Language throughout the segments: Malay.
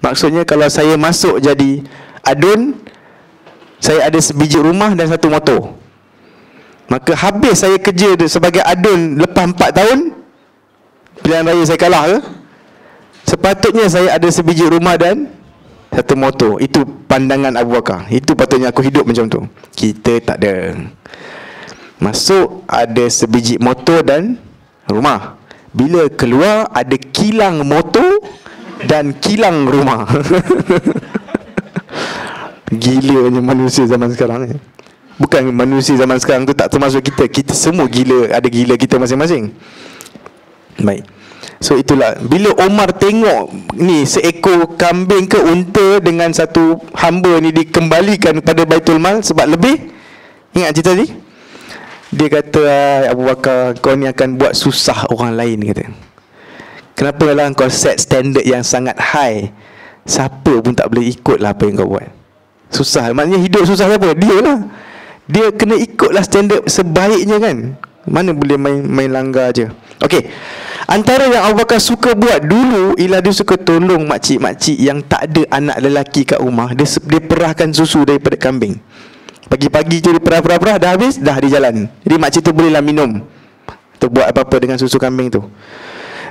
Maksudnya kalau saya masuk jadi adun, saya ada sebiji rumah dan satu motor. Maka habis saya kerja sebagai adun lepas 4 tahun, pilihan raya saya kalah ke? Sepatutnya saya ada sebiji rumah dan satu motor. Itu pandangan Abu Bakar. Itu patutnya aku hidup macam tu. Kita tak ada. Masuk ada sebiji motor dan rumah. Bila keluar ada kilang motor dan kilang rumah. Gilanya manusia zaman sekarang ni. Bukan manusia zaman sekarang tu tak termasuk kita. Kita semua gila, ada gila kita masing-masing. Baik. So itulah, bila Omar tengok ni seekor kambing ke unta dengan satu hamba ni dikembalikan pada Baitul Mal sebab lebih, ingat cerita ni? Dia kata, Abu Bakar, kau ni akan buat susah orang lain, kata. Kenapa lah kau set standard yang sangat high? Siapa pun tak boleh ikut lah apa yang kau buat. Susah, maknanya hidup susah siapa? Dia lah. Dia kena ikutlah standard sebaiknya kan. Mana boleh main langgar je. Okey. Antara yang Abu Bakar suka buat dulu ialah dia suka tolong makcik-makcik yang tak ada anak lelaki kat rumah. Dia perahkan susu daripada kambing. Pagi-pagi je dia perah-perah, dah habis, dah di jalan. Jadi makcik tu bolehlah minum atau buat apa-apa dengan susu kambing tu.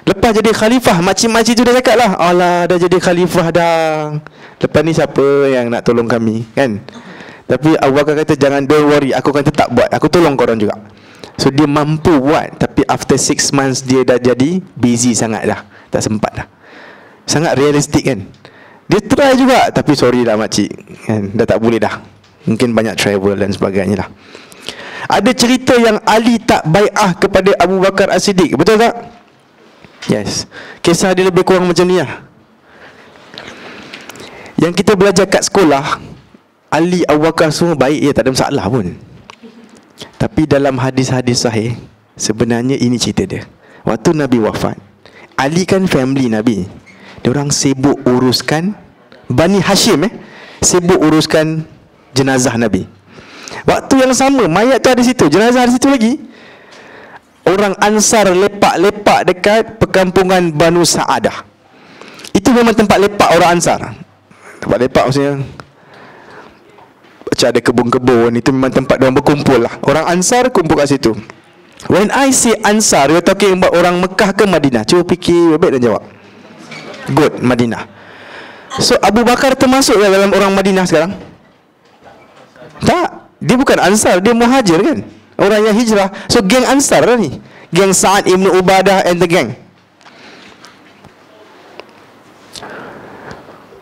Lepas jadi khalifah, makcik-makcik tu dah cakap lah, alah dah jadi khalifah dah, lepas ni siapa yang nak tolong kami, kan? Tapi Abu Bakar kata, jangan, don't worry, aku akan tetap buat, aku tolong korang juga. So dia mampu buat. Tapi after 6 months dia dah jadi busy sangat dah, tak sempat dah. Sangat realistik kan. Dia try juga, tapi sorry lah makcik, kan? Dah tak boleh dah. Mungkin banyak travel dan sebagainya lah. Ada cerita yang Ali tak bai'ah kepada Abu Bakar As-Siddiq, betul tak? Yes. Kisah dia lebih kurang macam ni lah. Yang kita belajar kat sekolah, Ali, Abu Bakar semua baik, ya, tak ada masalah pun. Tapi dalam hadis-hadis sahih, sebenarnya ini cerita dia. Waktu Nabi wafat, Ali kan family Nabi. Diorang sibuk uruskan Bani Hashim, sibuk uruskan jenazah Nabi. Waktu yang sama, mayat tu ada situ, jenazah ada situ lagi. Orang Ansar lepak-lepak dekat perkampungan Banu Sa'adah. Itu memang tempat lepak orang Ansar. Tempat lepak maksudnya macam ada kebun-kebun. Itu memang tempat diorang berkumpul lah. Orang Ansar kumpul kat situ. When I say Ansar, you're talking about orang Mekah ke Madinah? Cuba fikir baik dan jawab. Good, Madinah. So Abu Bakar termasuk dalam orang Madinah sekarang? Tak. Dia bukan Ansar, dia Muhajir kan, orang yang hijrah. So geng Ansar lah ni, geng Sa'ad ibn Ubadah and the gang.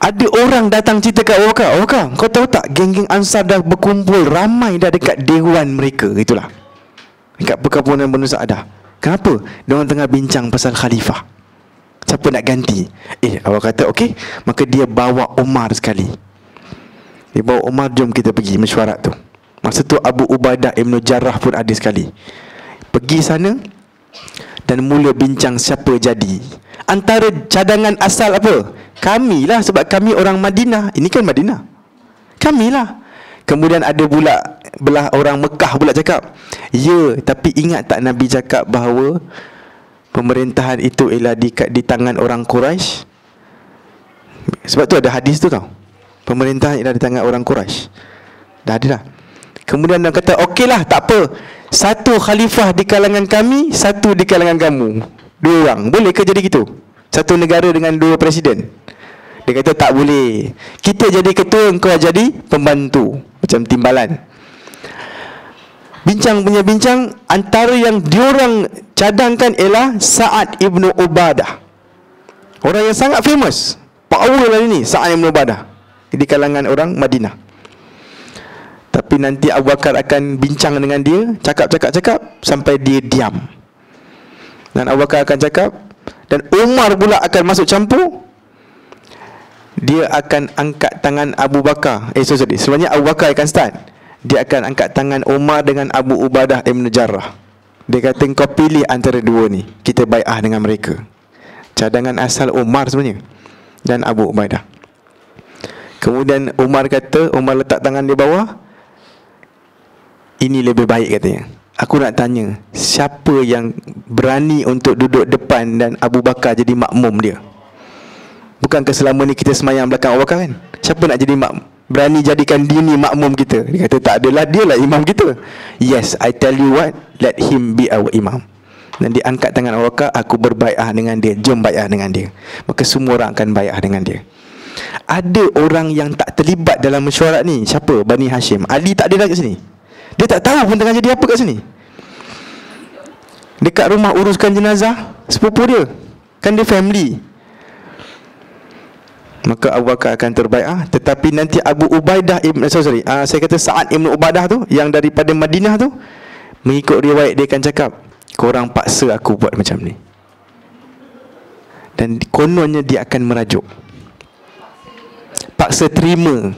Ada orang datang cerita kat Abu Bakar, kau tahu tak, geng-geng Ansar dah berkumpul ramai dah dekat dewan mereka. Itulah, dekat perkampungan Banu Sa'adah. Kenapa? Diorang tengah bincang pasal khalifah, siapa nak ganti. Abu Bakar kata okey, maka dia bawa Umar sekali. Dia bawa Umar, jom kita pergi mesyuarat tu. Masa tu Abu Ubaidah Ibn Jarrah pun ada sekali. Pergi sana dan mula bincang siapa jadi. Antara cadangan asal apa? Kamilah, sebab kami orang Madinah. Ini kan Madinah, kamilah. Kemudian ada pula belah orang Mekah pula cakap, ya, tapi ingat tak Nabi cakap bahawa pemerintahan itu ialah di tangan orang Quraisy. Sebab tu ada hadis tu tau, pemerintahan ialah di tangan orang Quraisy. Dah ada dah. Kemudian dia kata, okeylah, tak apa, satu khalifah di kalangan kami, satu di kalangan kamu. 2 orang. Boleh ke jadi gitu? Satu negara dengan 2 presiden? Dia kata tak boleh. Kita jadi ketua, engkau jadi pembantu, macam timbalan. Bincang punya bincang. Antara yang diorang cadangkan ialah Sa'ad ibn Ubadah, orang yang sangat famous, power lah ini, Sa'ad ibn Ubadah, di kalangan orang Madinah. Tapi nanti Abu Bakar akan bincang dengan dia, cakap sampai dia diam. Dan Abu Bakar akan cakap, dan Umar pula akan masuk campur. Dia akan angkat tangan Abu Bakar. Sebenarnya Abu Bakar akan start. Dia akan angkat tangan Umar dengan Abu Ubaidah Ibn Jarrah. Dia kata, kau pilih antara 2 ni, kita bai'ah dengan mereka. Cadangan asal Umar sebenarnya dan Abu Ubaidah. Kemudian Umar kata, Umar letak tangan di bawah. Ini lebih baik, katanya. Aku nak tanya, siapa yang berani untuk duduk depan dan Abu Bakar jadi makmum dia? Bukankah selama ni kita semayang belakang Abu Bakar kan? Siapa nak jadi berani jadikan dia ni makmum kita? Dia kata tak adalah, dia lah imam kita. Yes, I tell you what, let him be our imam. Dan dia angkat tangan Abu Bakar, aku berbai'ah dengan dia, jom bai'ah dengan dia. Maka semua orang akan bai'ah dengan dia. Ada orang yang tak terlibat dalam mesyuarat ni. Siapa? Bani Hashim. Ali tak ada kat sini. Dia tak tahu pun tengah jadi apa kat sini. Dekat rumah uruskan jenazah sepupu dia, kan dia family. Maka Abu Bakar akan terbai'ah. Tetapi nanti Abu Ubaidah saya kata Sa'ad Ibn Ubadah tu, yang daripada Madinah tu, mengikut riwayat dia akan cakap, korang paksa aku buat macam ni. Dan kononnya dia akan merajuk, paksa terima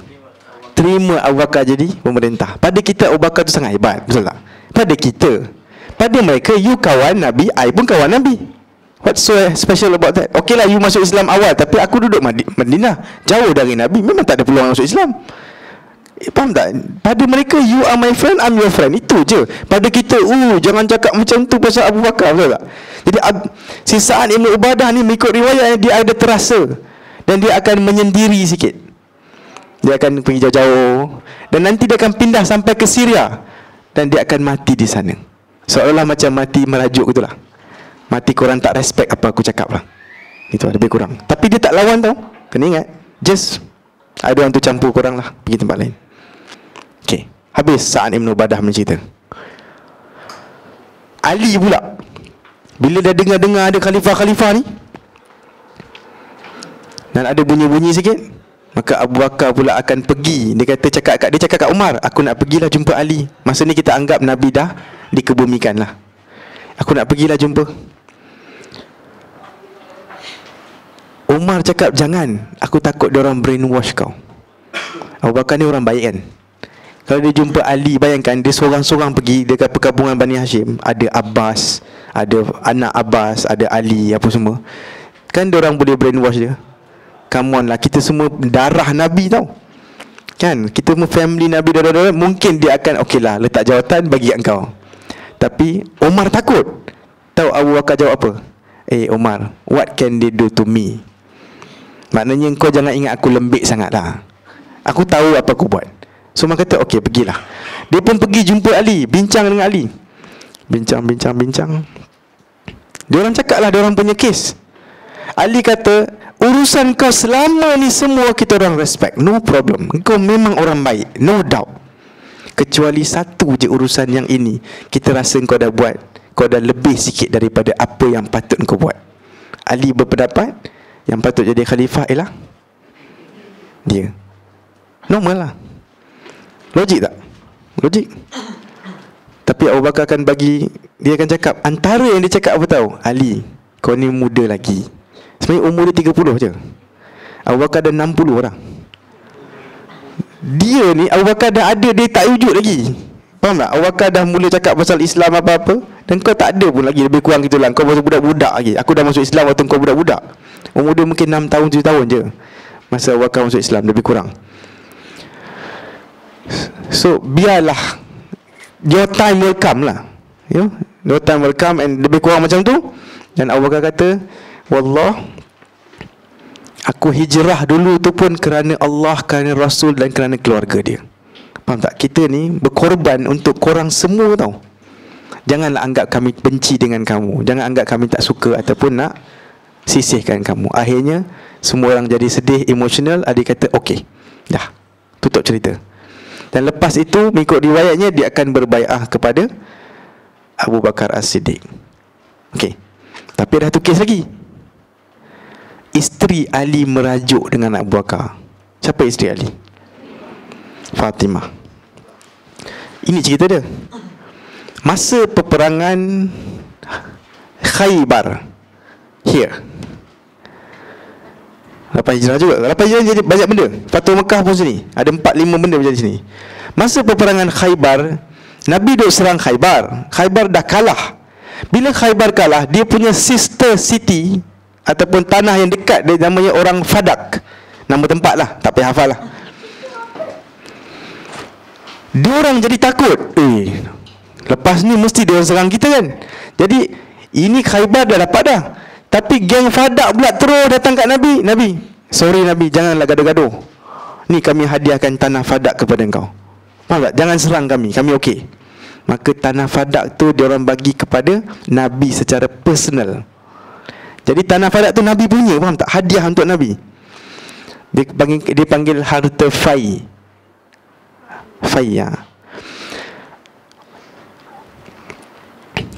Abu Bakar jadi pemerintah. Pada kita Abu Bakar tu sangat hebat, betul tak? Pada kita, pada mereka, you kawan Nabi, I pun kawan Nabi. What's so special about that? Okay lah, you masuk Islam awal, tapi aku duduk Madinah, jauh dari Nabi, memang tak ada peluang masuk Islam. Faham tak? Pada mereka, you are my friend, I'm your friend. Itu je. Pada kita, jangan cakap macam tu pasal Abu Bakar, betul tak? Jadi si Sa'ad Ibn Ubadah ni, mengikut riwayat, dia ada terasa, dan dia akan menyendiri sikit. Dia akan pergi jauh-jauh, dan nanti dia akan pindah sampai ke Syria, dan dia akan mati di sana. Seolah-olah macam mati merajuk gitulah. Mati korang tak respect apa aku cakap lah. Itu lebih kurang. Tapi dia tak lawan tau. Kena ingat, just I don't want to campur korang lah, pergi tempat lain. Okay, habis Sa'ad Ibn Ubadah mencerita. Ali pula, bila dah dengar-dengar ada khalifah-khalifah ni, dan ada bunyi-bunyi sikit, maka Abu Bakar pula akan pergi. Dia cakap kat Umar, aku nak pergilah jumpa Ali. Masa ni kita anggap Nabi dah dikebumikan lah. Aku nak pergilah jumpa. Umar cakap, jangan, aku takut diorang brainwash kau. Abu Bakar ni orang baik kan. Kalau dia jumpa Ali, bayangkan dia seorang-seorang pergi dekat perkampungan Bani Hashim. Ada Abbas, ada anak Abbas, ada Ali, apa semua. Kan diorang boleh brainwash dia. Come on lah, kita semua darah Nabi tau. Kan, kita semua family Nabi, darah-darah. Mungkin dia akan, okey lah, letak jawatan bagi engkau. Tapi Umar takut. Tahu Abu Bakar jawab apa? Umar, what can they do to me? Maknanya kau jangan ingat aku lembik sangat lah. Aku tahu apa aku buat. So Umar kata, okey, pergilah. Dia pun pergi jumpa Ali, bincang dengan Ali. Bincang. Diorang cakap lah diorang punya kes. Ali kata, urusan kau selama ni semua kita orang respect, no problem. Kau memang orang baik, no doubt. Kecuali satu je urusan yang ini, kita rasa kau dah buat, kau dah lebih sikit daripada apa yang patut kau buat. Ali berpendapat yang patut jadi khalifah ialah dia. Normal lah. Logik tak? Logik. Tapi Abu Bakar akan bagi, dia akan cakap, antara yang dia cakap apa tahu? Ali, kau ni muda lagi. Sebenarnya umur dia 30 je. Abu Bakar dah 60 orang. Dia ni, Abu Bakar dah ada, dia tak wujud lagi. Faham tak? Abu Bakar dah mula cakap pasal Islam apa-apa, dan kau tak ada pun lagi, lebih kurang gitulah. Kau masih budak-budak lagi. Aku dah masuk Islam waktu kau budak-budak. Umur dia mungkin 6 tahun, 7 tahun je masa Abu Bakar masuk Islam, lebih kurang. So, biarlah, your time will come lah. Your time will come, and lebih kurang macam tu. Dan Abu Bakar kata, wallah, aku hijrah dulu tu pun kerana Allah, kerana Rasul, dan kerana keluarga dia. Faham tak? Kita ni berkorban untuk korang semua tau. Janganlah anggap kami benci dengan kamu. Jangan anggap kami tak suka ataupun nak sisihkan kamu. Akhirnya semua orang jadi sedih, emosional. Adik kata, okey, dah, tutup cerita. Dan lepas itu, mengikut riwayatnya, dia akan berbai'ah kepada Abu Bakar As-Siddiq. Okey, tapi ada satu kes lagi. Isteri Ali merajuk dengan Abu Bakar. Siapa isteri Ali? Fatimah. Ini cerita dia. Masa peperangan Khaybar, here, lepas hijrah juga. Lepas hijrah jadi banyak benda. Fathu Mekah pun sini, ada 4-5 benda berjadi sini. Masa peperangan Khaybar, Nabi duk serang Khaybar. Khaybar dah kalah. Bila Khaybar kalah, dia punya sister city ataupun tanah yang dekat, dia namanya orang Fadak. Nama tempat lah, tak payah hafal lah. Dia orang jadi takut. Lepas ni mesti dia orang serang kita kan. Jadi ini Khaybar dah dapat dah. Tapi geng Fadak pula terus datang kat Nabi. Nabi, sorry Nabi, janganlah gaduh-gaduh. Ni kami hadiahkan tanah Fadak kepada engkau. Faham tak? Jangan serang kami okey. Maka tanah Fadak tu diorang bagi kepada Nabi secara personal. Jadi tanah Fadak tu Nabi punya, faham tak? Hadiah untuk Nabi. Dia panggil harta fai. Fai, ya.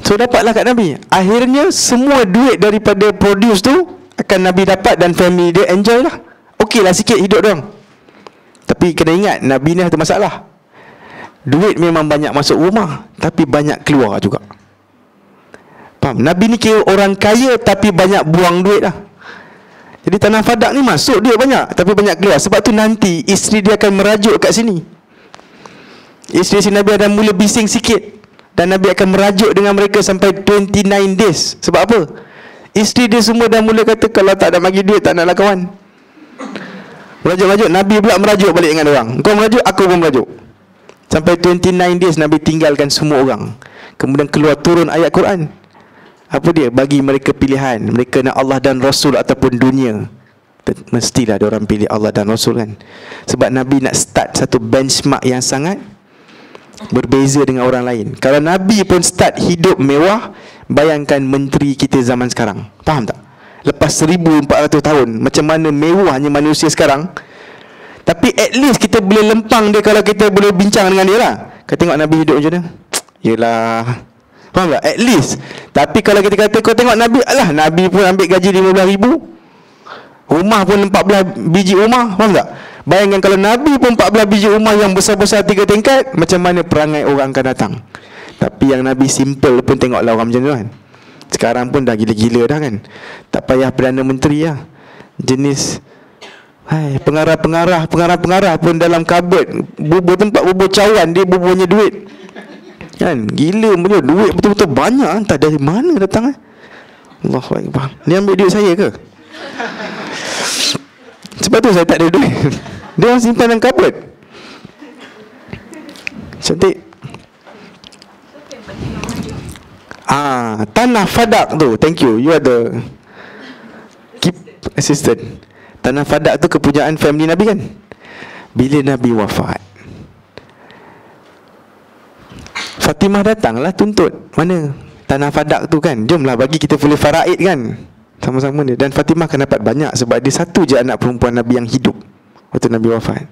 So dapatlah kat Nabi. Akhirnya semua duit daripada produce tu akan Nabi dapat dan family dia enjoy lah. Okey lah sikit hidup dia. Tapi kena ingat, Nabi ni ada masalah. Duit memang banyak masuk rumah, tapi banyak keluar juga. Faham? Nabi ni kira orang kaya tapi banyak buang duit lah. Jadi tanah Fadak ni masuk duit banyak, tapi banyak keluar. Sebab tu nanti isteri dia akan merajuk kat sini. Isteri si Nabi ada mula bising sikit, dan Nabi akan merajuk dengan mereka sampai 29 days. Sebab apa? Isteri dia semua dah mula kata, kalau tak ada bagi duit, tak naklah kawan. Merajuk-rajuk. Nabi pula merajuk balik dengan orang. Kau merajuk, aku pun merajuk. Sampai 29 days Nabi tinggalkan semua orang. Kemudian keluar turun ayat Quran. Apa dia? Bagi mereka pilihan. Mereka nak Allah dan Rasul ataupun dunia. Mestilah dia orang pilih Allah dan Rasul kan. Sebab Nabi nak start satu benchmark yang sangat berbeza dengan orang lain. Kalau Nabi pun start hidup mewah, bayangkan menteri kita zaman sekarang. Faham tak? Lepas 1400 tahun, macam mana mewahnya manusia sekarang. Tapi at least kita boleh lempang dia kalau kita boleh bincang dengan dia lah. Kau tengok Nabi hidup macam mana? Yelah, faham tak? At least. Tapi kalau kita kata kau tengok Nabi, alah Nabi pun ambil gaji 15,000, rumah pun 14 biji rumah. Faham tak? Bayangkan kalau Nabi pun 14 biji rumah yang besar-besar 3 tingkat, macam mana perangai orang akan datang. Tapi yang Nabi simple pun tengoklah orang macam tu kan. Sekarang pun dah gila-gila dah kan. Tak payah Perdana Menteri lah. Jenis pengarah pun dalam kabut, bubur tempat bubur cawan, dia buburnya duit kan. Gila punya duit, betul-betul banyak. Entah dari mana datang Allahu Akbar. Ni ambil duit saya ke? Sebab tu saya tak ada duit. Dia orang simpan dalam kabut. Cantik. Tanah Fadak tu, thank you. You are the keep assistant. Tanah Fadak tu kepunyaan family Nabi kan. Bila Nabi wafat, Fatimah datanglah tuntut. Mana tanah Fadak tu kan, jomlah bagi kita boleh faraid kan, sama-sama dia. Dan Fatimah akan dapat banyak sebab dia satu je anak perempuan Nabi yang hidup waktu Nabi wafat.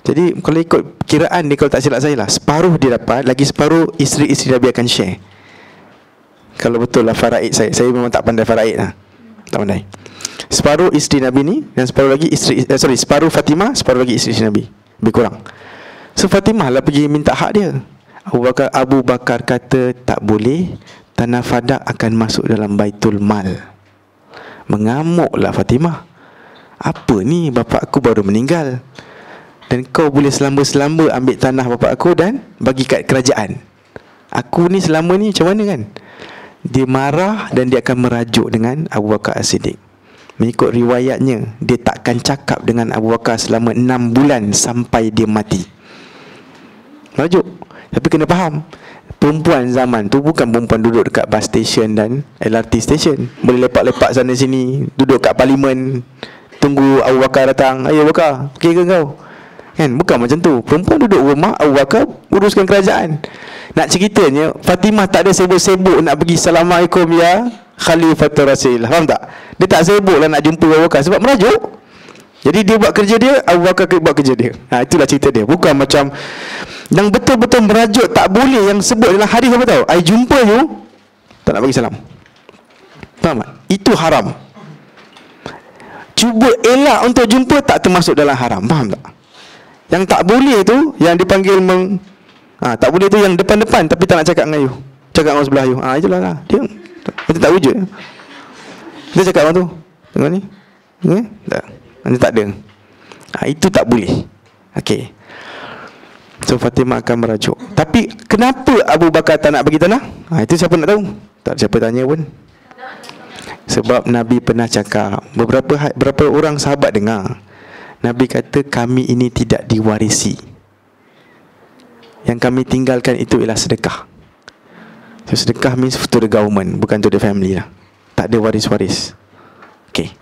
Jadi kalau ikut kiraan dia, kalau tak silap saya lah, separuh dia dapat, lagi separuh isteri-isteri Nabi akan share. Kalau betul lah faraid saya memang tak pandai faraid lah, tak pandai. Separuh isteri Nabi ni, dan separuh lagi separuh Fatimah, separuh lagi isteri Nabi. Lebih kurang. So Fatimah lah pergi minta hak dia. Abu Bakar kata tak boleh, tanah Fadak akan masuk dalam Baitul Mal. Mengamuklah Fatimah. Apa ni, bapak aku baru meninggal, dan kau boleh selamba-selamba ambil tanah bapak aku dan bagi kat kerajaan. Aku ni selama ni macam mana kan? Dia marah dan dia akan merajuk dengan Abu Bakar As-Siddiq. Mengikut riwayatnya, dia takkan cakap dengan Abu Bakar selama 6 bulan sampai dia mati. Merajuk. Tapi kena faham, perempuan zaman tu bukan perempuan duduk dekat bus station dan LRT station, boleh lepak-lepak sana sini, duduk kat parlimen, tunggu Abu Bakar datang. Ayo Bakar, okey ke kau? Kan, bukan macam tu. Perempuan duduk rumah, Abu Bakar uruskan kerajaan. Nak ceritanya, Fatimah tak ada sibuk-sibuk nak pergi Assalamualaikum ya Khalifatul Rasul. Faham tak? Dia tak sibuk lah nak jumpa Abu Bakar sebab merajuk. Jadi dia buat kerja dia, Abu Bakar buat kerja dia. Itulah cerita dia. Bukan macam yang betul-betul merajuk tak boleh. Yang sebut dalam hadis apa tahu? I jumpa you, tak nak bagi salam. Faham tak? Itu haram. Cuba elak untuk jumpa tak termasuk dalam haram. Faham tak? Yang tak boleh tu, yang dipanggil tak boleh tu yang depan-depan tapi tak nak cakap dengan you, cakap dengan orang sebelah you. Itulah lah. Dia macam tak wujud. Kita cakap orang tu, tengok ni, tak, nanti tak ada. Itu tak boleh. Okey. So Fatimah akan merajuk. Tapi kenapa Abu Bakar tak nak bagi tanah? Itu siapa nak tahu? Tak siapa tanya pun. Sebab Nabi pernah cakap, beberapa orang sahabat dengar Nabi kata, kami ini tidak diwarisi. Yang kami tinggalkan itu ialah sedekah. So sedekah means to the government, bukan to the family lah. Tak ada waris-waris. Okay.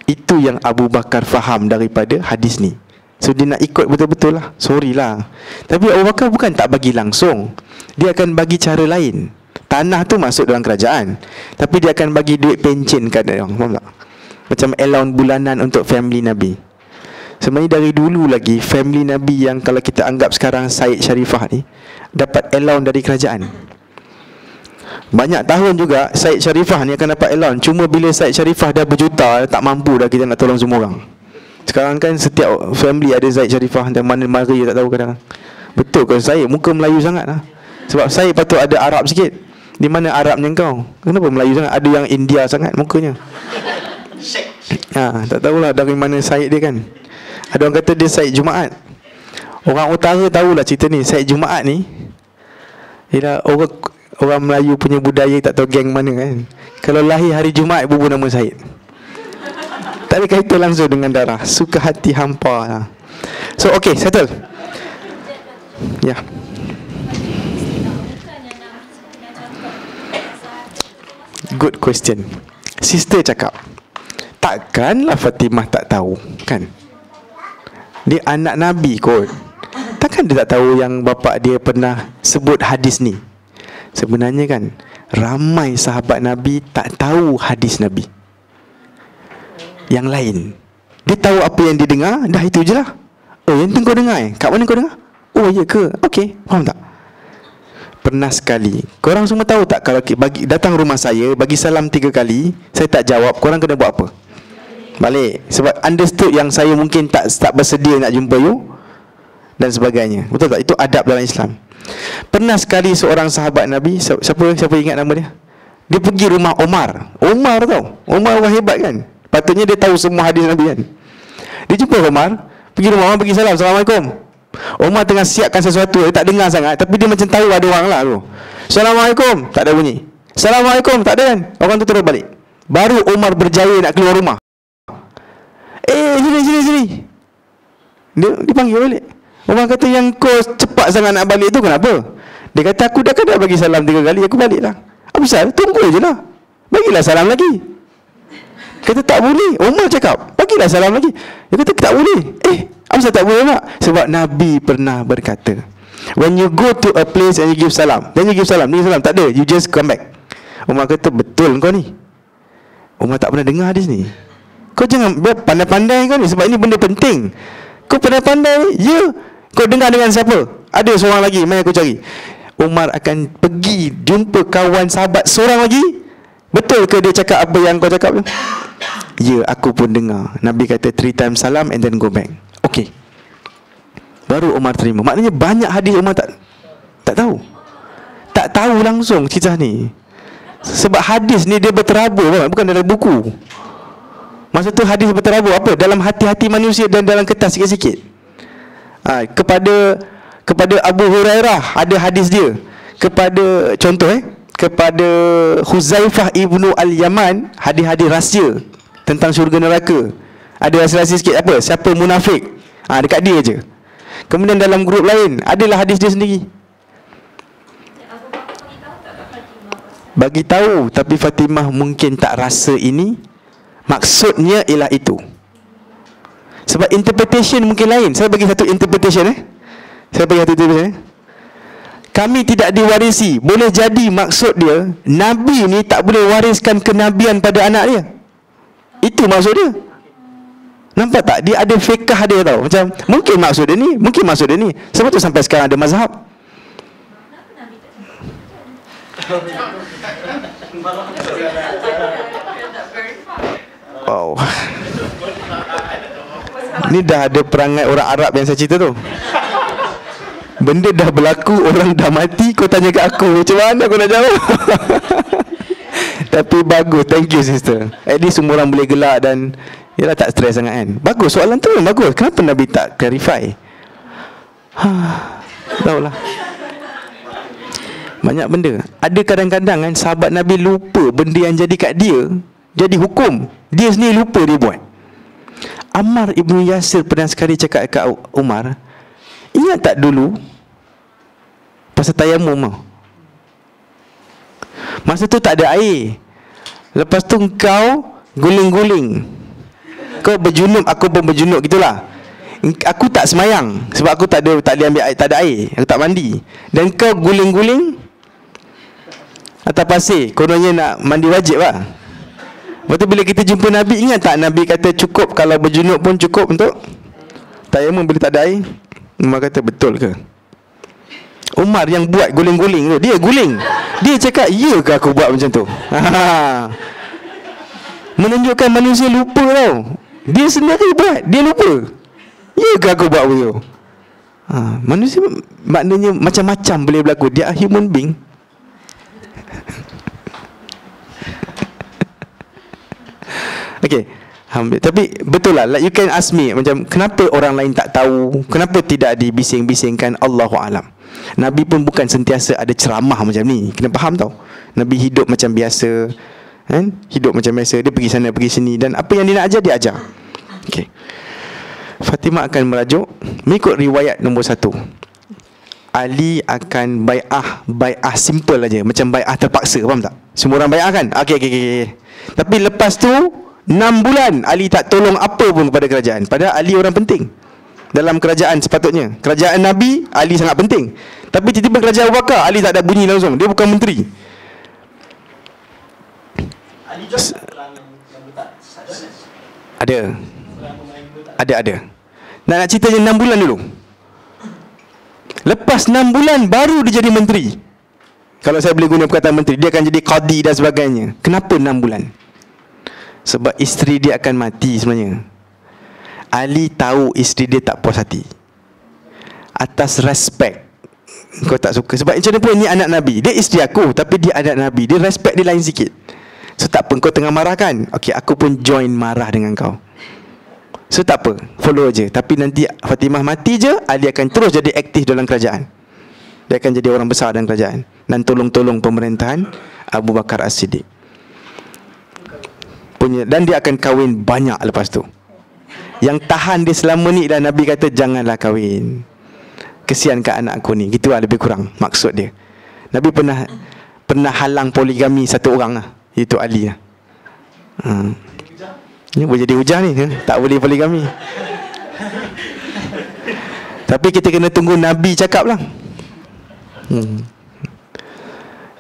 Itu yang Abu Bakar faham daripada hadis ni. So dia nak ikut betul-betul lah. Sorry lah. Tapi Abu Bakar bukan tak bagi langsung, dia akan bagi cara lain. Tanah tu masuk dalam kerajaan, tapi dia akan bagi duit pencen kat dia orang. Faham tak? Macam allowance bulanan untuk family Nabi. Sebenarnya dari dulu lagi, family Nabi yang kalau kita anggap sekarang Said Sharifah ni dapat allowance dari kerajaan. Banyak tahun juga Said Sharifah ni akan dapat allowance. Cuma bila Said Sharifah dah berjuta, tak mampu dah kita nak tolong semua orang. Sekarang kan setiap family ada Said Sharifah, dan mana mari tak tahu kadang. Betul ke Said? Muka Melayu sangat lah. Sebab Said patut ada Arab sikit. Di mana Arabnya kau? Kenapa Melayu sangat? Ada yang India sangat mukanya. Tak tahulah dari mana Said dia kan. Ada orang kata dia Said Jumaat. Orang utara tahulah cerita ni. Said Jumaat ni ialah orang Melayu punya budaya, tak tahu geng mana kan. Kalau lahir hari Jumaat, bubu nama Said. Tak ada kaitan langsung dengan darah. Suka hati hampa lah. So okay, settle. Ya. Good question. Sister cakap, takkanlah Fatimah tak tahu kan? Dia anak Nabi kot. Takkan dia tak tahu yang bapa dia pernah sebut hadis ni? Sebenarnya kan, ramai sahabat Nabi tak tahu hadis Nabi yang lain. Dia tahu apa yang dia dengar, dah itu je lah. Oh, yang tu kau dengar kat mana kau dengar? Oh, ya ke? Okey, faham tak? Pernah sekali, korang semua tahu tak, kalau datang rumah saya, bagi salam 3 kali, saya tak jawab, korang kena buat apa? Balik. Sebab understood yang saya mungkin tak bersedia nak jumpa you dan sebagainya. Betul tak? Itu adab dalam Islam. Pernah sekali seorang sahabat Nabi, siapa ingat nama dia? Dia pergi rumah Omar. Omar tau, Omar orang hebat kan. Patutnya dia tahu semua hadis Nabi kan. Dia jumpa Omar, pergi rumah Omar, bagi salam, Assalamualaikum. Omar tengah siapkan sesuatu, dia tak dengar sangat, tapi dia macam tahu ada orang lah tu. Assalamualaikum, tak ada bunyi. Assalamualaikum, tak ada kan. Orang tu terus balik. Baru Omar berjaya nak keluar rumah. Sini. Dia dipanggil balik. Omar kata, yang kau cepat sangat nak balik tu kenapa? Dia kata, aku dah bagi salam 3 kali, aku balik lah. Apa pasal? Tunggu je lah, bagilah salam lagi. Kata tak boleh. Omar cakap, bagilah salam lagi. Dia kata tak boleh. Apa tak boleh tak? Sebab Nabi pernah berkata, when you go to a place and you give salam, then you give salam, tak ada, you just come back. Umar kata, betul kau ni? Umar tak pernah dengar hadis ni. Kau jangan pandai-pandai kau ni, sebab ini benda penting. Kau pandai-pandai, kau dengar dengan siapa? Ada seorang lagi, mari aku cari. Umar akan pergi jumpa kawan sahabat seorang lagi. Betul ke dia cakap apa yang kau cakap tu? Ya, aku pun dengar. Nabi kata 3 times salam and then go back. Okey. Baru Umar terima. Maknanya banyak hadis Umar tak tahu. Tak tahu langsung cerita ni. Sebab hadis ni dia berterabur, bukan dalam buku. Masa tu hadis berterabur apa? Dalam hati-hati manusia dan dalam kertas sikit-sikit. Kepada Abu Hurairah ada hadis dia. Kepada kepada Huzaifah ibnu Al-Yaman, hadis-hadis rahsia tentang syurga neraka. Ada rahsia-rahsia sikit apa? Siapa munafik? Dekat dia je. Kemudian dalam grup lain adalah hadis dia sendiri. Bagi tahu, tapi Fatimah mungkin tak rasa ini maksudnya ialah itu. Sebab interpretation mungkin lain. Saya bagi satu interpretation Kami tidak diwarisi. Boleh jadi maksud dia, Nabi ni tak boleh wariskan kenabian pada anak dia. Itu maksud dia. Nampak tak? Dia ada fiqh dia tau. Macam mungkin maksud dia ni, mungkin maksud dia ni. Sebab tu sampai sekarang ada mazhab. Wow. Ni dah ada perangai orang Arab yang saya cerita tu. Benda dah berlaku, orang dah mati, kau tanya kat aku, macam mana aku nak jawab? Tapi bagus, thank you sister. At least semua orang boleh gelak dan yalah, tak stres sangat kan. Bagus, soalan tu bagus. Kenapa Nabi tak clarify? Tahulah. Banyak benda. Ada kadang-kadang kan sahabat Nabi lupa benda yang jadi kat dia jadi hukum. Dia sendiri lupa dia buat. Ammar ibnu Yasir pernah sekali cakap kat Umar, ingat tak dulu pasal tayamum? Masa tu tak ada air. Lepas tu engkau guling-guling. Kau berjunub, aku pun berjunub, gitulah. Aku tak semayang sebab aku tak boleh ambil air, tak ada air, aku tak mandi. Dan kau guling-guling atas pasir, kononnya nak mandi wajib lah. Lepas tu bila kita jumpa Nabi, ingat tak Nabi kata cukup kalau berjunub pun cukup untuk tayamum bila tak ada air? Umar kata betul ke? Umar yang buat guling-guling tu, dia guling. Dia cakap, ya ke aku buat macam tu? Menunjukkan manusia lupa tau. Dia sendiri buat, dia lupa. Ya ke aku buat begitu? Manusia maknanya macam-macam boleh berlaku. Dia human being. Okay, tapi betul lah, like you can ask me, macam kenapa orang lain tak tahu, kenapa tidak dibising-bisingkan, Allahu alam. Nabi pun bukan sentiasa ada ceramah macam ni. Kena faham tau. Nabi hidup macam biasa, kan? Hidup macam biasa. Dia pergi sana, pergi sini, dan apa yang dia nak ajar, dia ajar. Okay, Fatimah akan merajuk mengikut riwayat nombor 1. Ali akan bai'ah simple aja, macam bai'ah terpaksa, faham tak? Semua orang bai'ah kan? Okay. Tapi lepas tu 6 bulan Ali tak tolong apa pun kepada kerajaan. Padahal Ali orang penting dalam kerajaan sepatutnya. Kerajaan Nabi, Ali sangat penting. Tapi tiba-tiba kerajaan Abu Bakar, Ali tak ada bunyi langsung. Dia bukan menteri. Ali ada. Nak ceritanya 6 bulan dulu. Lepas 6 bulan baru dia jadi menteri. Kalau saya boleh guna perkataan menteri, dia akan jadi qadi dan sebagainya. Kenapa 6 bulan? Sebab isteri dia akan mati sebenarnya. Ali tahu isteri dia tak puas hati. Atas respect, kau tak suka. Sebab macam mana pun ni anak Nabi. Dia isteri aku, tapi dia anak Nabi. Dia respect dia lain sikit. So tak apa, kau tengah marah kan? Okay, aku pun join marah dengan kau. So tak apa, follow je. Tapi nanti Fatimah mati je, Ali akan terus jadi aktif dalam kerajaan. Dia akan jadi orang besar dalam kerajaan dan tolong-tolong pemerintahan Abu Bakar As-Siddiq punya. Dan dia akan kahwin banyak lepas tu. Yang tahan dia selama ni dah Nabi kata, janganlah kahwin, kesian kat anak aku ni. Gitulah lebih kurang maksud dia. Nabi pernah halang poligami satu orang lah, iaitu Ali lah. Ini boleh jadi hujah ni, tak boleh poligami. Tapi kita kena tunggu Nabi cakap lah.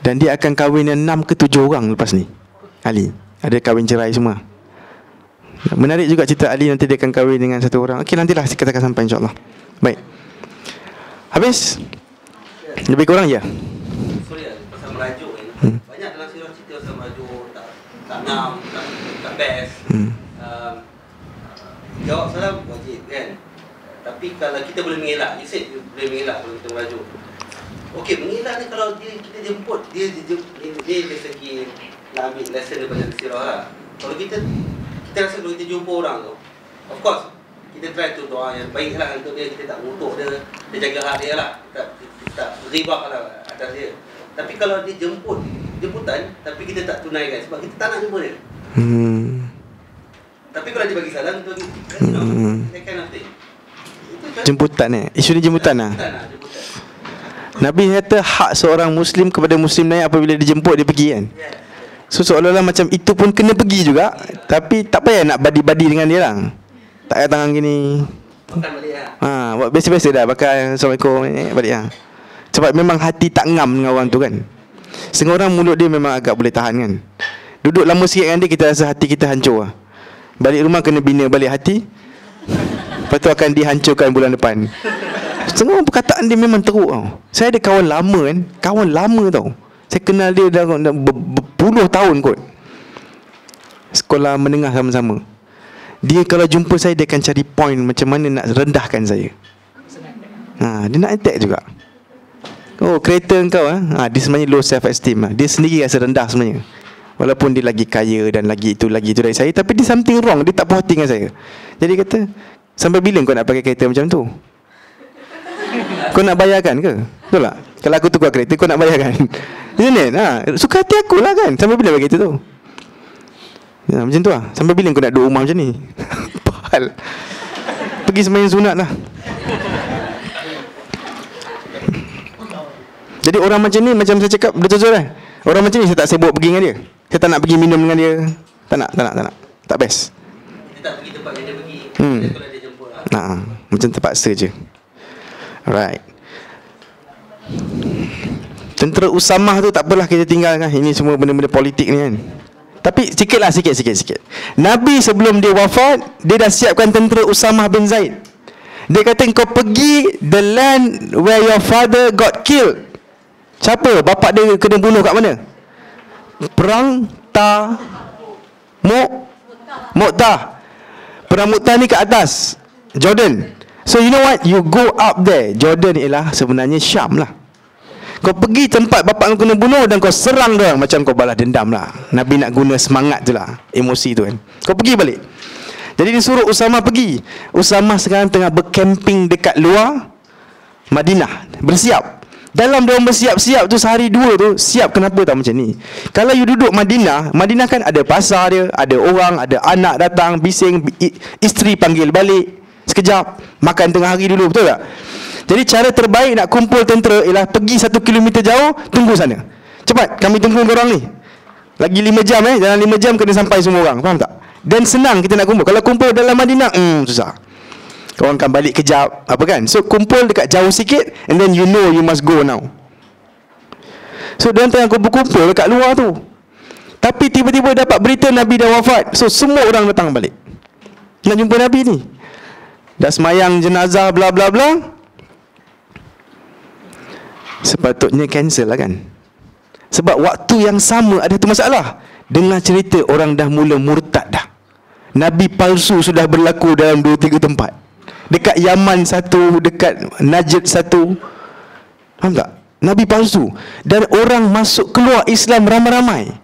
Dan dia akan kahwin 6 ke 7 orang lepas ni, Ali. Ada kahwin cerai semua. Menarik juga cerita Ali, nanti dia akan kahwin dengan satu orang. Okey, nantilah kita akan sampai insyaAllah. Baik, habis lebih kurang ya. Sorry pasal merajuk ni. Banyak dalam sirah cerita pasal merajuk, tak ngam, tak best. Jawab salam wajib kan. Tapi kalau kita boleh mengelak, you said boleh mengelak kalau kita merajuk. Okey, mengelak ni kalau kita jemput dia dari segi nak ambil lesson daripada sirah lah. Kalau kita rasa kalau kita jumpa orang tu, of course kita try tu doa yang baik lah untuk dia. Kita tak mengutuk dia jaga hak dia lah, tak ribak lah atas dia. Tapi kalau dia jemputan tapi kita tak tunaikan sebab kita tak nak jumpa dia. Tapi kalau dia bagi salam, kita bagi that kind of thing. Jemputan isu ni jemputan lah. Nabi kata hak seorang Muslim kepada Muslim lain apabila dijemput dia pergi kan. So seolah-olah macam itu pun kena pergi juga. Tapi tak payah nak badi-badi dengan dia lah. Tak payah tangan gini, makan balik lah. Buat biasa-biasa dah, pakai Assalamualaikum balik lah. Sebab memang hati tak ngam dengan orang tu kan. Setengah orang mulut dia memang agak boleh tahan kan. Duduk lama sikit dengan dia, kita rasa hati kita hancur lah. Balik rumah kena bina balik hati. Lepas tu akan dihancurkan bulan depan. Setengah perkataan dia memang teruk tau. Saya ada kawan lama kan, kawan lama tau. Saya kenal dia dah berpuluh tahun kot. Sekolah menengah sama-sama. Dia kalau jumpa saya, dia akan cari point macam mana nak rendahkan saya. Dia nak attack juga. Oh, kereta kau dia sebenarnya low self esteem lah. Dia sendiri rasa rendah sebenarnya. Walaupun dia lagi kaya dan lagi itu dari saya, tapi dia something wrong. Dia tak puas hati dengan saya. Jadi kata, sampai bila kau nak pakai kereta macam tu? Kau nak bayarkan ke? Betul tak? Kalau aku tukar kereta, kau nak bayarkan? Macam suka hati aku lah kan. Sampai bila pakai kereta tu? Macam tu lah. Sampai bila kau nak duduk rumah macam ni? Pahal. Pergi sembahyang sunat lah. Jadi orang macam ni, macam saya cakap betul-betul lah, orang macam ni saya tak sibuk pergi dengan dia. Saya tak nak pergi minum dengan dia. Tak nak. Tak best. tak pergi tempat yang dia pergi. Kalau dia jemput lah. Macam terpaksa je. Alright. Tentera Usamah tu tak apalah, kita tinggalkan. Ini semua benda-benda politik ni kan. Tapi sikit. Nabi sebelum dia wafat, dia dah siapkan tentera Usamah bin Zaid. Dia kata, kau pergi the land where your father got killed. Siapa? Bapak dia kena bunuh kat mana? Perang Mu'tah. Perang Mu'tah ni kat atas Jordan. So you know what? You go up there. Jordan ialah sebenarnya Syam lah. Kau pergi tempat bapak kau kena bunuh dan kau serang dia, macam kau balas dendam lah. Nabi nak guna semangat tu lah, emosi tu kan. Kau pergi balik. Jadi dia suruh Usamah pergi. Usamah sekarang tengah bercamping dekat luar Madinah, bersiap. Dalam dia bersiap-siap tu, sehari dua tu siap. Kenapa tak macam ni? Kalau you duduk Madinah kan ada pasar dia, ada orang, ada anak datang bising, isteri panggil balik sekejap, makan tengah hari dulu, betul tak? Jadi cara terbaik nak kumpul tentera ialah pergi 1 kilometer jauh, tunggu sana. Cepat, kami tunggu korang ni. Lagi 5 jam dalam 5 jam kena sampai semua orang. Faham tak? Dan senang kita nak kumpul. Kalau kumpul dalam Madinah, susah. Korang akan balik kejap, apa kan? So kumpul dekat jauh sikit, and then you know you must go now. So diorang tengah kumpul-kumpul dekat luar tu. Tapi tiba-tiba dapat berita Nabi dah wafat. So semua orang datang balik nak jumpa Nabi ni. Dah semayang jenazah bla bla bla. Sepatutnya cancel lah kan. Sebab waktu yang sama ada tu masalah. Dengar cerita orang dah mula murtad dah. Nabi palsu sudah berlaku dalam 2-3 tempat. Dekat Yaman satu, dekat Najd satu. Faham tak? Nabi palsu. Dan orang masuk keluar Islam ramai-ramai.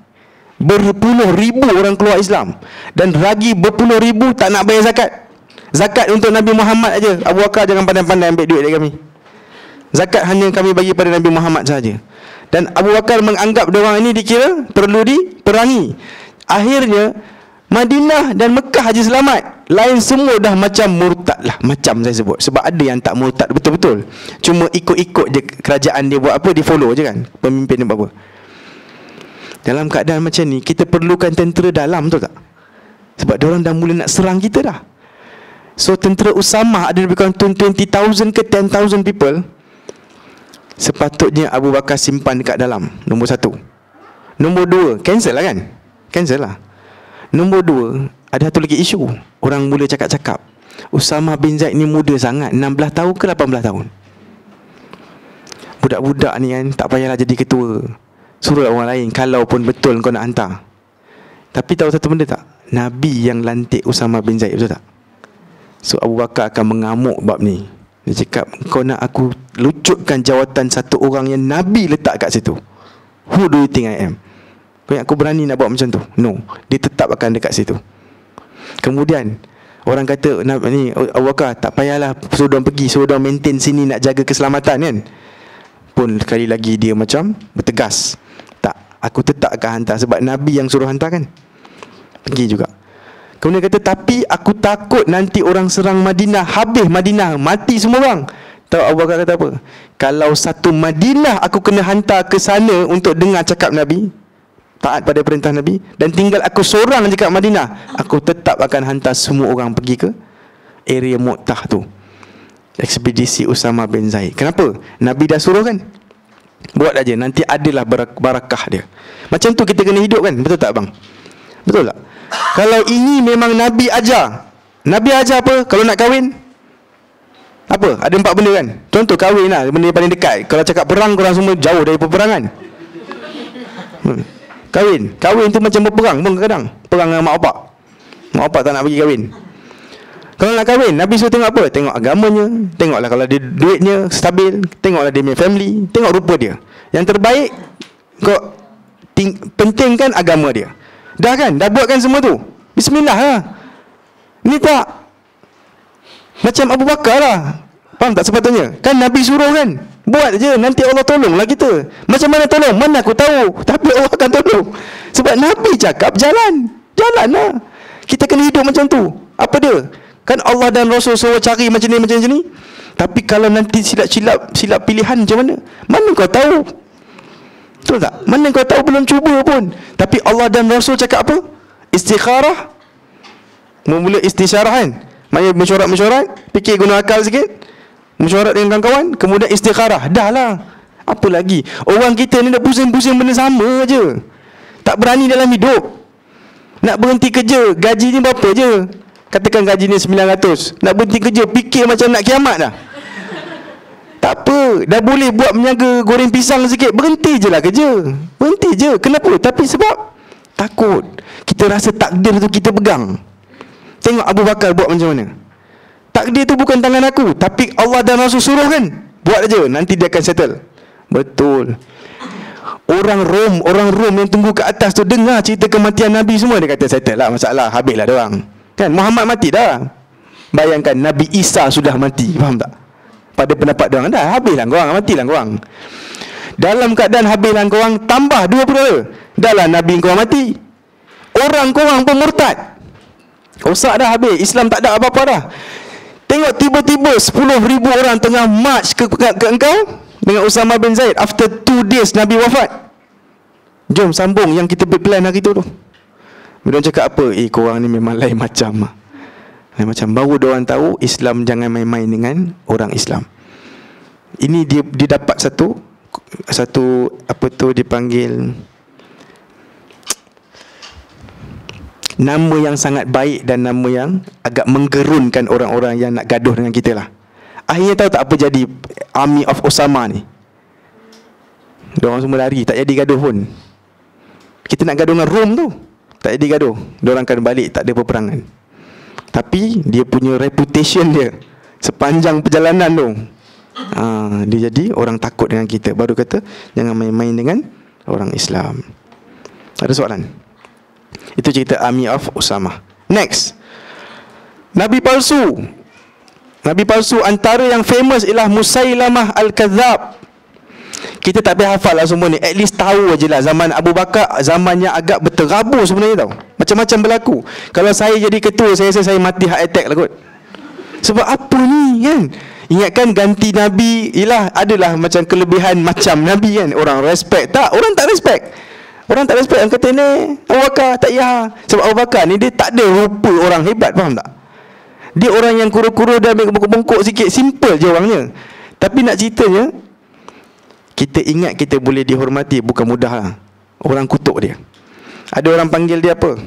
Berpuluh ribu orang keluar Islam. Dan lagi berpuluh ribu tak nak bayar zakat. Zakat untuk Nabi Muhammad aja. Abu Bakar jangan pandai-pandai ambil duit dari kami. Zakat hanya kami bagi pada Nabi Muhammad saja. Dan Abu Bakar menganggap diorang ini dikira perlu diperangi. Akhirnya Madinah dan Mekah aja selamat. Lain semua dah macam murtad lah. Macam saya sebut. Sebab ada yang tak murtad betul-betul. Cuma ikut-ikut je kerajaan dia buat apa, dia follow je kan pemimpin dia buat apa. Dalam keadaan macam ni, kita perlukan tentera dalam, betul tak? Sebab diorang dah mula nak serang kita dah. So tentera Usamah ada lebih kurang 20,000 ke 10,000 people. Sepatutnya Abu Bakar simpan dekat dalam. Nombor 1. Nombor 2, cancel lah kan? Cancel lah. Nombor 2, ada satu lagi isu. Orang mula cakap-cakap, Usamah bin Zaid ni muda sangat, 16 tahun ke 18 tahun. Budak-budak ni kan, tak payahlah jadi ketua. Suruh orang lain, kalau pun betul kau nak hantar. Tapi tahu satu benda tak? Nabi yang lantik Usamah bin Zaid, betul tak? So Abu Bakar akan mengamuk bab ni. Dia cakap, kau nak aku lucutkan jawatan satu orang yang Nabi letak kat situ. Who do you think I am? Kau yang aku berani nak buat macam tu? No. Dia tetap akan dekat situ. Kemudian orang kata ni Abu Bakar, tak payahlah suruh diorang pergi, suruh diorang maintain sini nak jaga keselamatan kan. Pun sekali lagi dia macam bertegas, tak, aku tetap akan hantar. Sebab Nabi yang suruh hantar kan. Pergi juga. Kemudian kata, tapi aku takut nanti orang serang Madinah, habis Madinah, mati semua orang. Tahu Abu Bakar kata apa? Kalau satu Madinah aku kena hantar ke sana untuk dengar cakap Nabi, taat pada perintah Nabi, dan tinggal aku seorang je kat Madinah, aku tetap akan hantar semua orang pergi ke area Mu'tah tu, ekspedisi Usamah bin Zaid. Kenapa? Nabi dah suruh kan. Buat aja, nanti adalah barakah dia. Macam tu kita kena hidup kan. Betul tak bang? Betul tak? Kalau ini memang Nabi ajar. Nabi ajar apa? Kalau nak kahwin, apa? Ada 4 benda kan. Contoh kahwin lah, benda yang paling dekat. Kalau cakap perang, korang semua jauh dari peperangan. Kahwin tu macam berperang pun kadang. Perang dengan mak bapak. Mak bapak tak nak bagi kahwin. Kalau nak kahwin, Nabi suruh tengok apa? Tengok agamanya. Tengoklah kalau dia duitnya stabil. Tengoklah dia punya family. Tengok rupa dia. Yang terbaik, kau pentingkan agama dia. Dah kan? Dah buatkan semua tu. Bismillah lah. Ni tak macam Abu Bakar lah. Faham tak sepatutnya? Kan Nabi suruh kan? Buat je, nanti Allah tolonglah kita. Macam mana tolong? Mana aku tahu. Tapi Allah akan tolong. Sebab Nabi cakap jalan. Jalan lah. Kita kena hidup macam tu. Apa dia? Kan Allah dan Rasul suruh cari macam ni. Tapi kalau nanti silap pilihan macam mana? Mana kau tahu? Betul tak? Mana kau tahu, belum cuba pun. Tapi Allah dan Rasul cakap apa? Istikharah. Mula istisyarah kan, maknanya mesyuarat, fikir guna akal sikit, mesyuarat dengan kawan-kawan, kemudian istikharah. Dah lah, apa lagi? Orang kita ni dah pusing-pusing benda sama je, tak berani dalam hidup. Nak berhenti kerja, gaji ni berapa je? Katakan gaji ni 900. Nak berhenti kerja, fikir macam nak kiamat dah. Tak apa, dah boleh buat meniaga goreng pisang sikit, berhenti je lah kerja. Berhenti je. Kenapa? Tapi sebab takut. Kita rasa takdir tu kita pegang. Tengok Abu Bakar buat macam mana. Takdir tu bukan tangan aku, tapi Allah dan Rasul suruh kan, buat aja, nanti dia akan settle. Betul. Orang Rom yang tunggu kat atas tu dengar cerita kematian Nabi semua, dia kata settle lah masalah, habislah dia orang. Kan Muhammad mati dah. Bayangkan Nabi Isa sudah mati, faham tak? Pada pendapat dia orang, dah habislah korang, matilah korang. Dalam keadaan habislah korang, tambah dua perkara. Dah lah Nabi korang mati, orang korang pun murtad. Rosak dah, habis. Islam tak ada apa-apa dah. Tengok tiba-tiba 10,000 orang tengah march ke engkau dengan Usama bin Zaid. After 2 days Nabi wafat. Jom sambung yang kita plan hari tu. Mereka cakap apa? Korang ni memang lain macam. Lain macam. Baru diorang tahu Islam jangan main-main dengan orang Islam. Ini dia dapat satu apa tu dipanggil nama yang sangat baik dan nama yang agak menggerunkan orang-orang yang nak gaduh dengan kita lah. Akhirnya tahu tak apa jadi Army of Osama ni? Diorang semua lari, tak jadi gaduh pun. Kita nak gaduh dengan Rom tu, tak jadi gaduh. Diorang akan balik, tak ada peperangan. Tapi dia punya reputation dia sepanjang perjalanan tu, dia jadi orang takut dengan kita. Baru kata jangan main-main dengan orang Islam. Ada soalan? Itu cerita Army of Osama. Next, Nabi palsu. Nabi palsu antara yang famous ialah Musailamah Al-Kadzab. Kita tak payah hafal lah semua ni, at least tahu je lah. Zaman Abu Bakar, zamannya agak berterabur sebenarnya tau. Macam-macam berlaku. Kalau saya jadi ketua, saya rasa saya mati heart attack lah kot. Sebab apa ni kan? Ingatkan ganti Nabi ialah adalah macam kelebihan macam Nabi kan. Orang respect. Tak, orang tak respect. Orang tak respect. Orang kata ni Abu Bakar tak payah. Sebab Abu Bakar ni dia tak ada rupa orang hebat, faham tak? Dia orang yang kuru-kuru dan bengkok-bengkok sikit. Simple je orangnya. Tapi nak ceritanya, kita ingat kita boleh dihormati, bukan mudah lah. Orang kutuk dia. Ada orang panggil dia apa?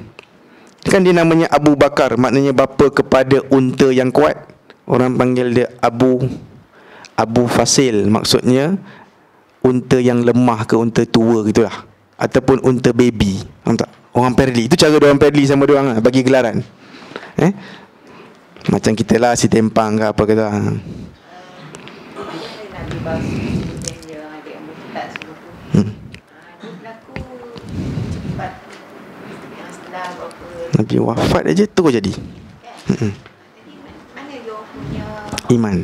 Kan dia namanya Abu Bakar, maknanya bapa kepada unta yang kuat. Orang panggil dia Abu Fasil, maksudnya unta yang lemah ke unta tua gitulah. Ataupun unta baby, faham tak? Orang Perli. Itu cara orang Perli sama dia orang lah, bagi gelaran. Macam kita lah, si Tempang ke apa kata. Nabi wafat aja terus jadi. Mana dia punya Iman.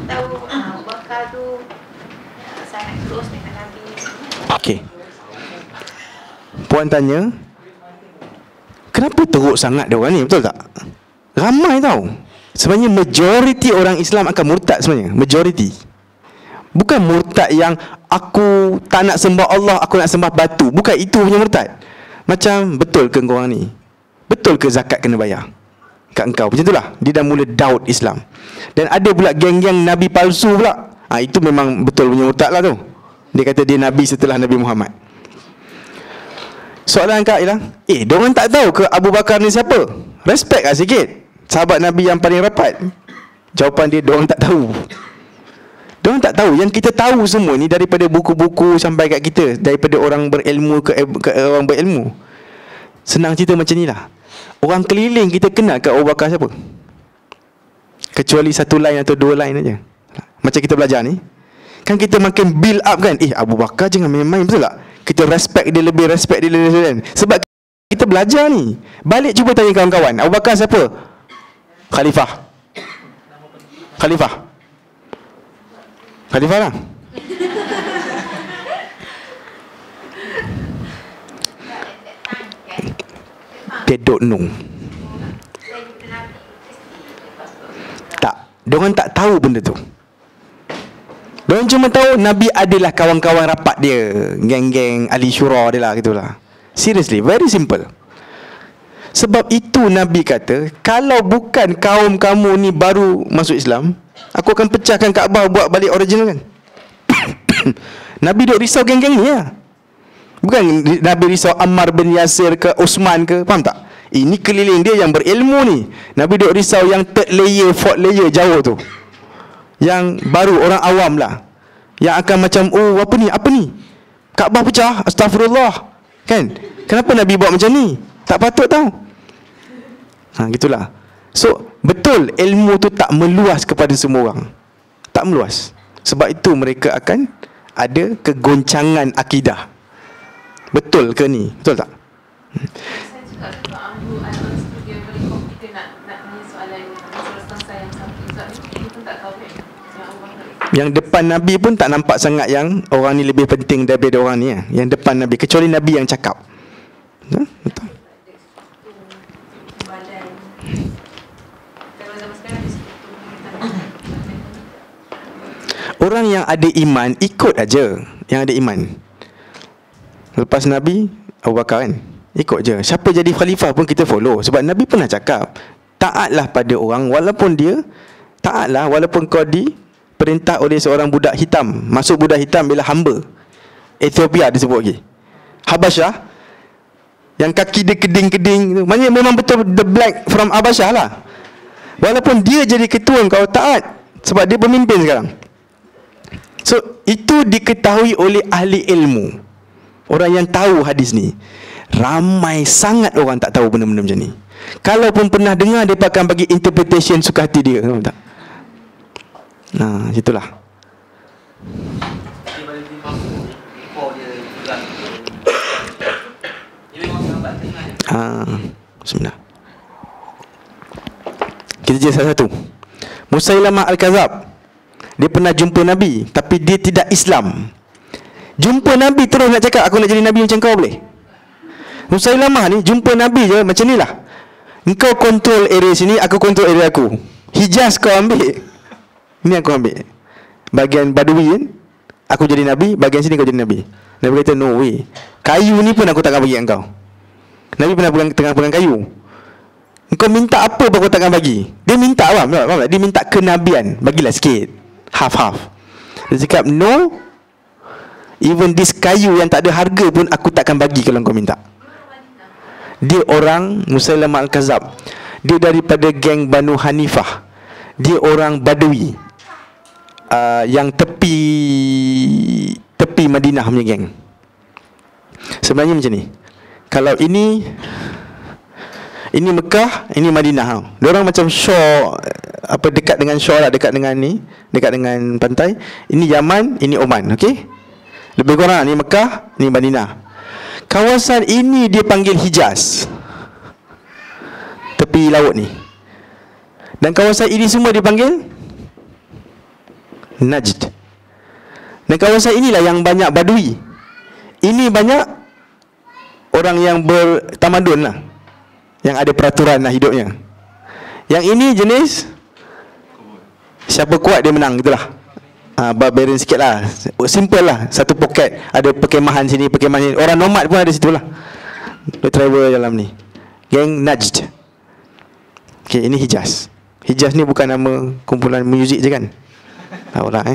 tahu Bakar tu sangat close dengan Nabi. Okey. Puan tanya, kenapa teruk sangat dia orang ni, betul tak? Ramai tau. Sebenarnya majoriti orang Islam akan murtad sebenarnya. Majoriti. Bukan murtad yang aku tak nak sembah Allah, aku nak sembah batu. Bukan itu punya murtad. Macam betul ke korang ni? Betul ke zakat kena bayar kat engkau? Macam itulah. Dia dah mula doubt Islam. Dan ada pula geng-geng Nabi palsu pula. Itu memang betul punya murtad lah tu. Dia kata dia Nabi setelah Nabi Muhammad. Soalan kak ialah, diorang tak tahu ke Abu Bakar ni siapa? Respect lah sikit. Sahabat Nabi yang paling rapat. Jawapan dia, diorang tak tahu. Diorang tak tahu. Yang kita tahu semua ni daripada buku-buku sampai kat kita, daripada orang berilmu ke orang berilmu. Senang cerita macam ni lah. Orang keliling kita kenal kat Abu Bakar siapa? Kecuali satu line atau dua line aja. Macam kita belajar ni, kan kita makin build up kan. Abu Bakar jangan main-main, betul tak? Kita respect dia lebih, respect dia lebih. Sebab kita belajar ni. Balik cuba tanya kawan-kawan, Abu Bakar siapa? Khalifah lah. They don't know. Tak, diorang tak tahu benda tu. Diorang cuma tahu Nabi adalah kawan-kawan rapat dia, geng-geng ahli syura dia lah, gitulah. Seriously, very simple. Sebab itu Nabi kata, kalau bukan kaum kamu ni baru masuk Islam, aku akan pecahkan Kaabah, buat balik original kan. Nabi duk risau geng-geng ni lah. Bukan Nabi risau Ammar bin Yasir ke Osman ke, faham tak? Ini keliling dia yang berilmu ni. Nabi duk risau yang third layer, fourth layer jauh tu, yang baru orang awam lah, yang akan macam, oh apa ni Kaabah pecah, astagfirullah, kan? Kenapa Nabi buat macam ni? Tak patut tau. Gitulah. So betul ilmu tu tak meluas kepada semua orang, tak meluas. Sebab itu mereka akan ada kegoncangan akidah. Betul ke ni? Betul tak? Saya juga anak studio boleh komputer nak tanya soalan tentang saya satu. Sebab ni pun tak tahu kan. Yang depan Nabi pun tak nampak sangat yang orang ni lebih penting daripada orang ni ya. Yang depan Nabi, kecuali Nabi yang cakap. Betul. Orang yang ada iman ikut aja yang ada iman. Lepas Nabi, Abu Bakar kan, ikut je. Siapa jadi khalifah pun kita follow. Sebab Nabi pernah cakap, taatlah pada orang walaupun dia, taatlah walaupun kau diperintah oleh seorang budak hitam. Masuk budak hitam bila hamba. Ethiopia disebut lagi, Habasyah, yang kaki dia keding-keding tu. Maksudnya memang betul the black from Habasyah lah. Walaupun dia jadi ketua, kau taat. Sebab dia pemimpin sekarang. So itu diketahui oleh ahli ilmu, orang yang tahu hadis ni. Ramai sangat orang tak tahu benda-benda macam ni. Kalaupun pernah dengar, dia akan bagi interpretation suka hati dia, tahu tak? Itulah. Bismillah. Kita je satu-satu. Musailamah Al-Kazab, dia pernah jumpa Nabi, tapi dia tidak Islam. Jumpa Nabi terus nak cakap, aku nak jadi Nabi macam kau, boleh? Musailamah ni jumpa Nabi je macam ni lah. Engkau kontrol area sini, aku kontrol area aku. Hijaz kau ambil, ni aku ambil. Bahagian Badui kan, aku jadi Nabi, bahagian sini kau jadi Nabi. Nabi kata, no way, kayu ni pun aku takkan bagi kat kau. Nabi pernah pegang kayu. Engkau minta apa pun aku takkan bagi. Dia minta apa? Dia minta kenabian, bagilah sikit, half-half. Dia cakap, no, even this kayu yang tak ada harga pun aku takkan bagi kalau kau minta. Dia orang Musailamah Al-Kazab, dia daripada geng Banu Hanifah. Dia orang Badui, yang tepi Madinah punya geng. Sebenarnya macam ni, kalau ini Mekah, ini Madinah. Diorang macam shore, dekat dengan shore lah, dekat dengan pantai. Ini Yaman, ini Oman, okey? Lebih kurang ni Mekah, ni Madinah. Kawasan ini dia panggil Hijaz, tepi laut ni. Dan kawasan ini semua dipanggil Najd. Dan kawasan inilah yang banyak Badui. Ini banyak orang yang bertamadun lah, yang ada peraturan lah hidupnya. Yang ini jenis siapa kuat dia menang, gitulah. Barbarian sikit lah, simple lah. Satu poket, ada perkemahan sini, perkemahan sini. Orang nomad pun ada situ lah, dia travel dalam ni. Geng Najd. Okay, ini Hijaz. Hijaz ni bukan nama kumpulan muzik je kan, tahu lah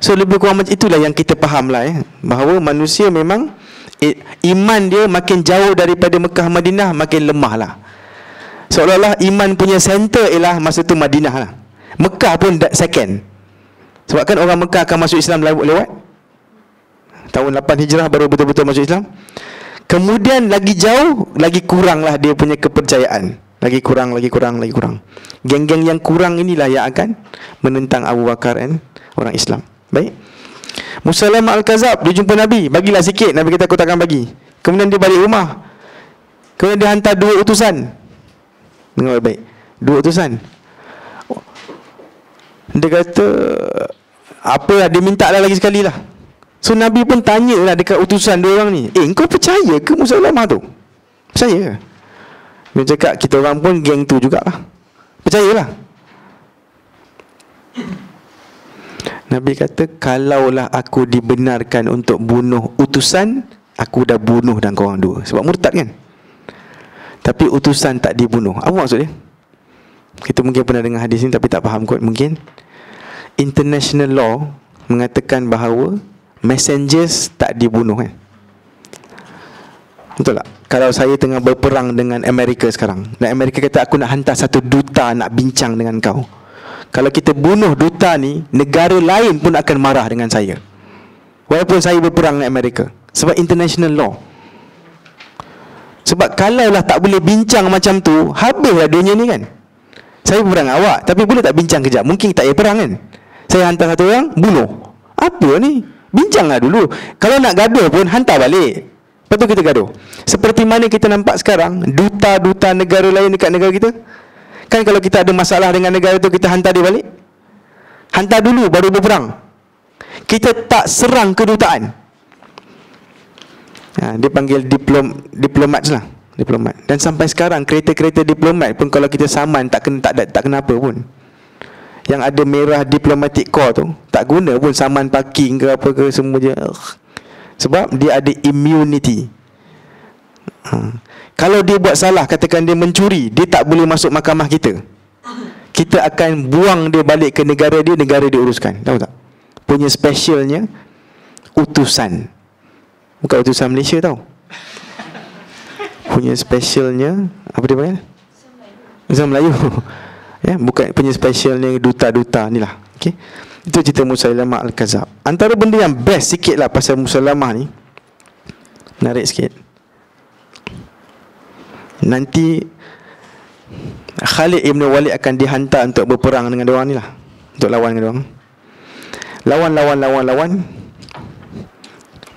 So lebih kurang macam itulah yang kita faham lah bahawa manusia memang iman dia makin jauh daripada Mekah Madinah, makin lemah lah. Seolah-olah iman punya center ialah masa tu Madinah lah. Mekah pun second. Sebab kan orang Mekah akan masuk Islam lewat tahun 8 Hijrah, baru betul-betul masuk Islam. Kemudian lagi jauh, lagi kurang lah dia punya kepercayaan. Lagi kurang. Geng-geng yang kurang inilah yang akan menentang Abu Bakar dan orang Islam. Baik. Musailamah Al-Kazab, dia jumpa Nabi, bagilah sikit. Nabi kata, aku takkan bagi. Kemudian dia balik rumah. Kemudian dia hantar 2 utusan. Dengar baik, 2 utusan. Dia kata, apa lah, dia minta lah lagi sekali lah. So Nabi pun tanya lah dekat utusan 2 orang ni, kau percaya ke Musailamah tu? Percaya ke? Dia cakap, kita orang pun geng tu jugalah, percayalah. Nabi kata, kalaulah aku dibenarkan untuk bunuh utusan, aku dah bunuh dan korang 2. Sebab murtad kan. tapi utusan tak dibunuh. Apa maksud dia? Kita mungkin pernah dengar hadis ni tapi tak faham kot mungkin. International law mengatakan bahawa messengers tak dibunuh kan? Betul tak? Kalau saya tengah berperang dengan Amerika sekarang, dan Amerika kata aku nak hantar satu duta nak bincang dengan kau, kalau kita bunuh duta ni, negara lain pun akan marah dengan saya, walaupun saya berperang dengan Amerika. Sebab international law. Sebab kalaulah tak boleh bincang macam tu, habislah dunia ni kan. Saya berperang dengan awak, tapi boleh tak bincang kejap? Mungkin tak payah perang kan. Saya hantar satu orang, bunuh. Apa ni? Bincanglah dulu. Kalau nak gaduh pun hantar balik, lepas tu kita gaduh. Seperti mana kita nampak sekarang, duta-duta negara lain dekat negara kita. Kan kalau kita ada masalah dengan negara tu, kita hantar dia balik. Hantar dulu baru berperang. Kita tak serang kedutaan. Dia panggil diplomat lah, diplomat. Dan sampai sekarang kereta-kereta diplomat pun kalau kita saman tak kenapa pun. Yang ada merah diplomatic corps tu tak guna pun saman parking ke apa ke, semua je. Sebab dia ada immunity. Kalau dia buat salah, katakan dia mencuri, dia tak boleh masuk mahkamah kita. Kita akan buang dia balik ke negara dia uruskan. Tahu tak? Punya specialnya utusan. Bukan utusan Malaysia tau. Punya specialnya apa dia panggil? Utusan Melayu. Ya, bukan punya specialnya duta-duta ni lah. Okey. Itu cerita Musailamah Al-Kadzab. Antara benda yang best sikit lah pasal Musailamah ni, menarik sikit. Nanti Khalid Ibn Walid akan dihantar untuk berperang dengan diorang ni lah, untuk lawan dengan diorang. Lawan.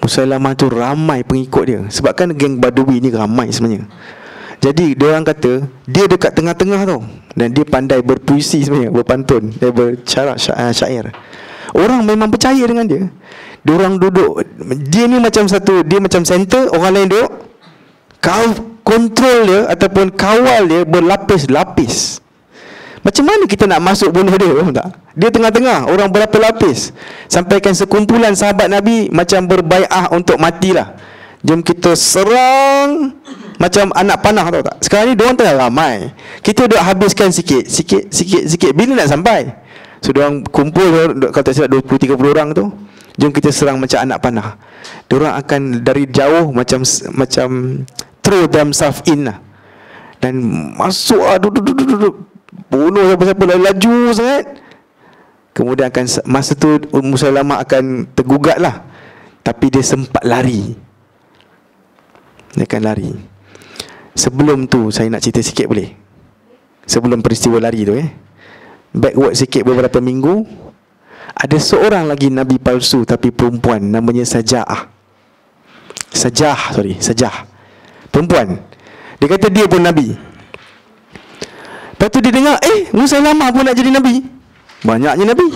Musailamah tu ramai pengikut dia. Sebab kan geng Badui ni ramai sebenarnya. Jadi diorang kata dia dekat tengah-tengah tau, dan dia pandai berpuisi sebenarnya, berpantun, dia bercara syair. Orang memang percaya dengan dia. Diorang duduk, dia ni macam satu, dia macam center, orang lain duduk, kau kontrol dia ataupun kawal dia berlapis-lapis. Macam mana kita nak masuk bunuh dia, faham tak? Dia tengah-tengah, orang berlapis-lapis. Sampaikan sekumpulan sahabat Nabi macam berbai'ah untuk matilah. Jom kita serang macam anak panah, tahu tak? Sekarang ni diorang tengah ramai, kita duk habiskan sikit. Bila nak sampai? So diorang kumpul, kalau tak silap 20-30 orang tu, jom kita serang macam anak panah. Diorang akan dari jauh macam throw themselves in lah, dan masuk lah, duduk bunuh siapa-siapa, laju sangat. Kemudian akan, masa tu Musailamah akan tergugat lah, tapi dia sempat lari. Dia akan lari. Sebelum tu saya nak cerita sikit boleh? Sebelum peristiwa lari tu backward sikit beberapa minggu, ada seorang lagi Nabi palsu tapi perempuan, namanya Sajah. Perempuan. Dia kata dia pun Nabi. Lepas tu dia dengar, Musailamah pun nak jadi Nabi. Banyaknya Nabi.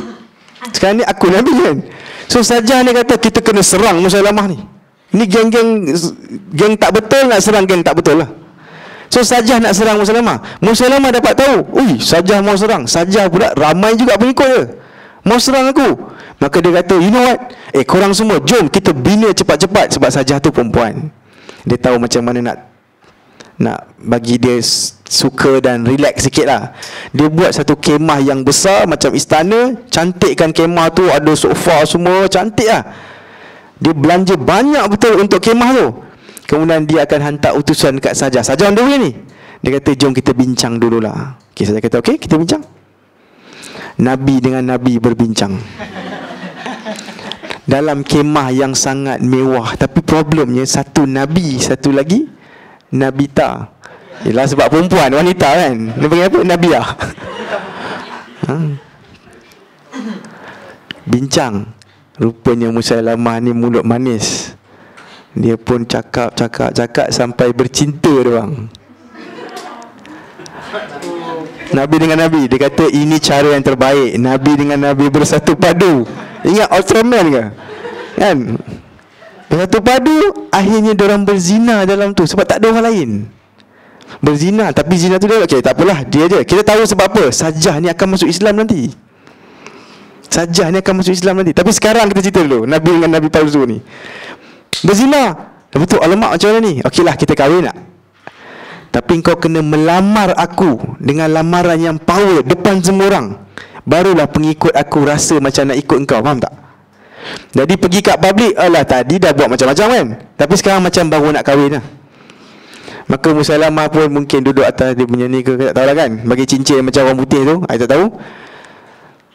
Sekarang ni aku Nabi kan. So Sajah ni kata kita kena serang Musailamah ni. Ni geng tak betul nak serang geng tak betul lah. So Sajah nak serang Musailamah. Musailamah dapat tahu, Sajah mau serang. Sajah pula ramai juga pengikut dia, mau serang aku. Maka dia kata, you know what, korang semua jom kita bina cepat-cepat. Sebab Sajah tu perempuan, dia tahu macam mana nak bagi dia suka dan relax sikit lah. Dia buat satu kemah yang besar macam istana, cantikkan kemah tu, ada sofa semua, cantik lah. Dia belanja banyak betul untuk kemah tu. Kemudian dia akan hantar utusan dekat Sajah. Sajah on the way ni. Dia kata jom kita bincang dululah. Sajah kata okey, kita bincang. Nabi dengan Nabi berbincang dalam kemah yang sangat mewah. Tapi problemnya satu Nabi, satu lagi Nabita. Yalah sebab perempuan, wanita kan. Dia panggil apa? Nabiah. Bincang. Rupanya Musailamah ni mulut manis. Dia pun cakap sampai bercinta doang. Nabi dengan Nabi. Dia kata ini cara yang terbaik, Nabi dengan Nabi bersatu padu. Ingat Ultraman ke? Kan? Bersatu padu. Akhirnya diorang berzina dalam tu, sebab tak ada orang lain. Berzina, tapi zina tu dia okey, tak apalah, dia je. Kita tahu sebab apa. Sajah ni akan masuk Islam nanti. Sajah ni akan masuk Islam nanti. Tapi sekarang kita cerita dulu Nabi dengan Nabi palsu ni berzina. Lepas tu alamak macam mana ni? Okeylah kita kahwin nak. Tapi kau kena melamar aku dengan lamaran yang power depan semua orang. Barulah pengikut aku rasa macam nak ikut engkau. Faham tak? Jadi pergi kat public, alah tadi dah buat macam-macam kan, tapi sekarang macam baru nak kahwin lah. Maka Musailamah pun mungkin duduk atas dia punya ni ke, tak tahu lah kan, bagi cincin macam orang putih tu, I tak tahu.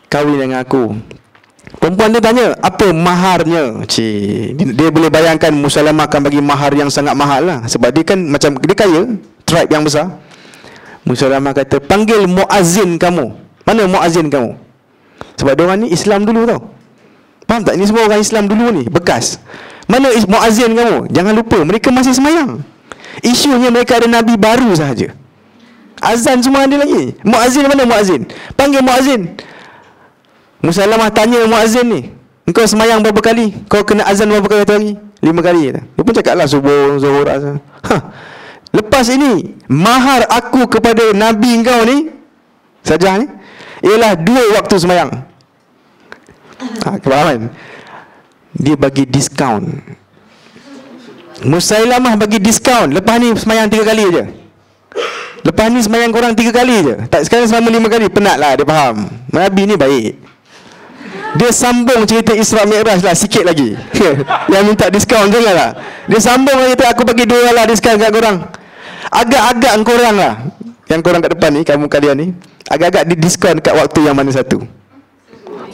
Kahwin dengan aku. Perempuan dia tanya, apa maharnya? Dia boleh bayangkan Musailamah akan bagi mahar yang sangat mahal lah, sebab dia kan macam, dia kaya, tribe yang besar. Musailamah kata, panggil muazzin kamu. Mana muazzin kamu? Sebab dia orang ni Islam dulu tau. Faham tak? Ini semua orang Islam dulu ni, bekas. Mana muazzin kamu? Jangan lupa, mereka masih semayang. Isunya mereka ada Nabi baru sahaja. Azan semua ada lagi. Muazzin mana muazzin? Panggil muazzin. Musailamah tanya muazzin ni, engkau semayang berapa kali? Kau kena azan berapa kali satu hari? 5 kali. Dia pun cakap lah subuh, zuhur, azan. Lepas ini, mahar aku kepada Nabi engkau ni, Sajah ni, ialah 2 waktu semayang. Kepahaman? Dia bagi diskaun. Musailamah bagi diskaun. Lepas ni semayang 3 kali je. Lepas ni semayang korang 3 kali je. Tak, sekarang selama 5 kali. Penat lah, dia faham. Nabi ni baik. Dia sambung cerita Isra Mi'raj lah sikit lagi. Yang minta diskaun janganlah. Dia sambung lagi tu, aku bagi 2 lah diskaun kat korang. Agak-agak korang lah, yang korang kat depan ni, kamu kalian ni, agak-agak di diskaun kat waktu yang mana satu?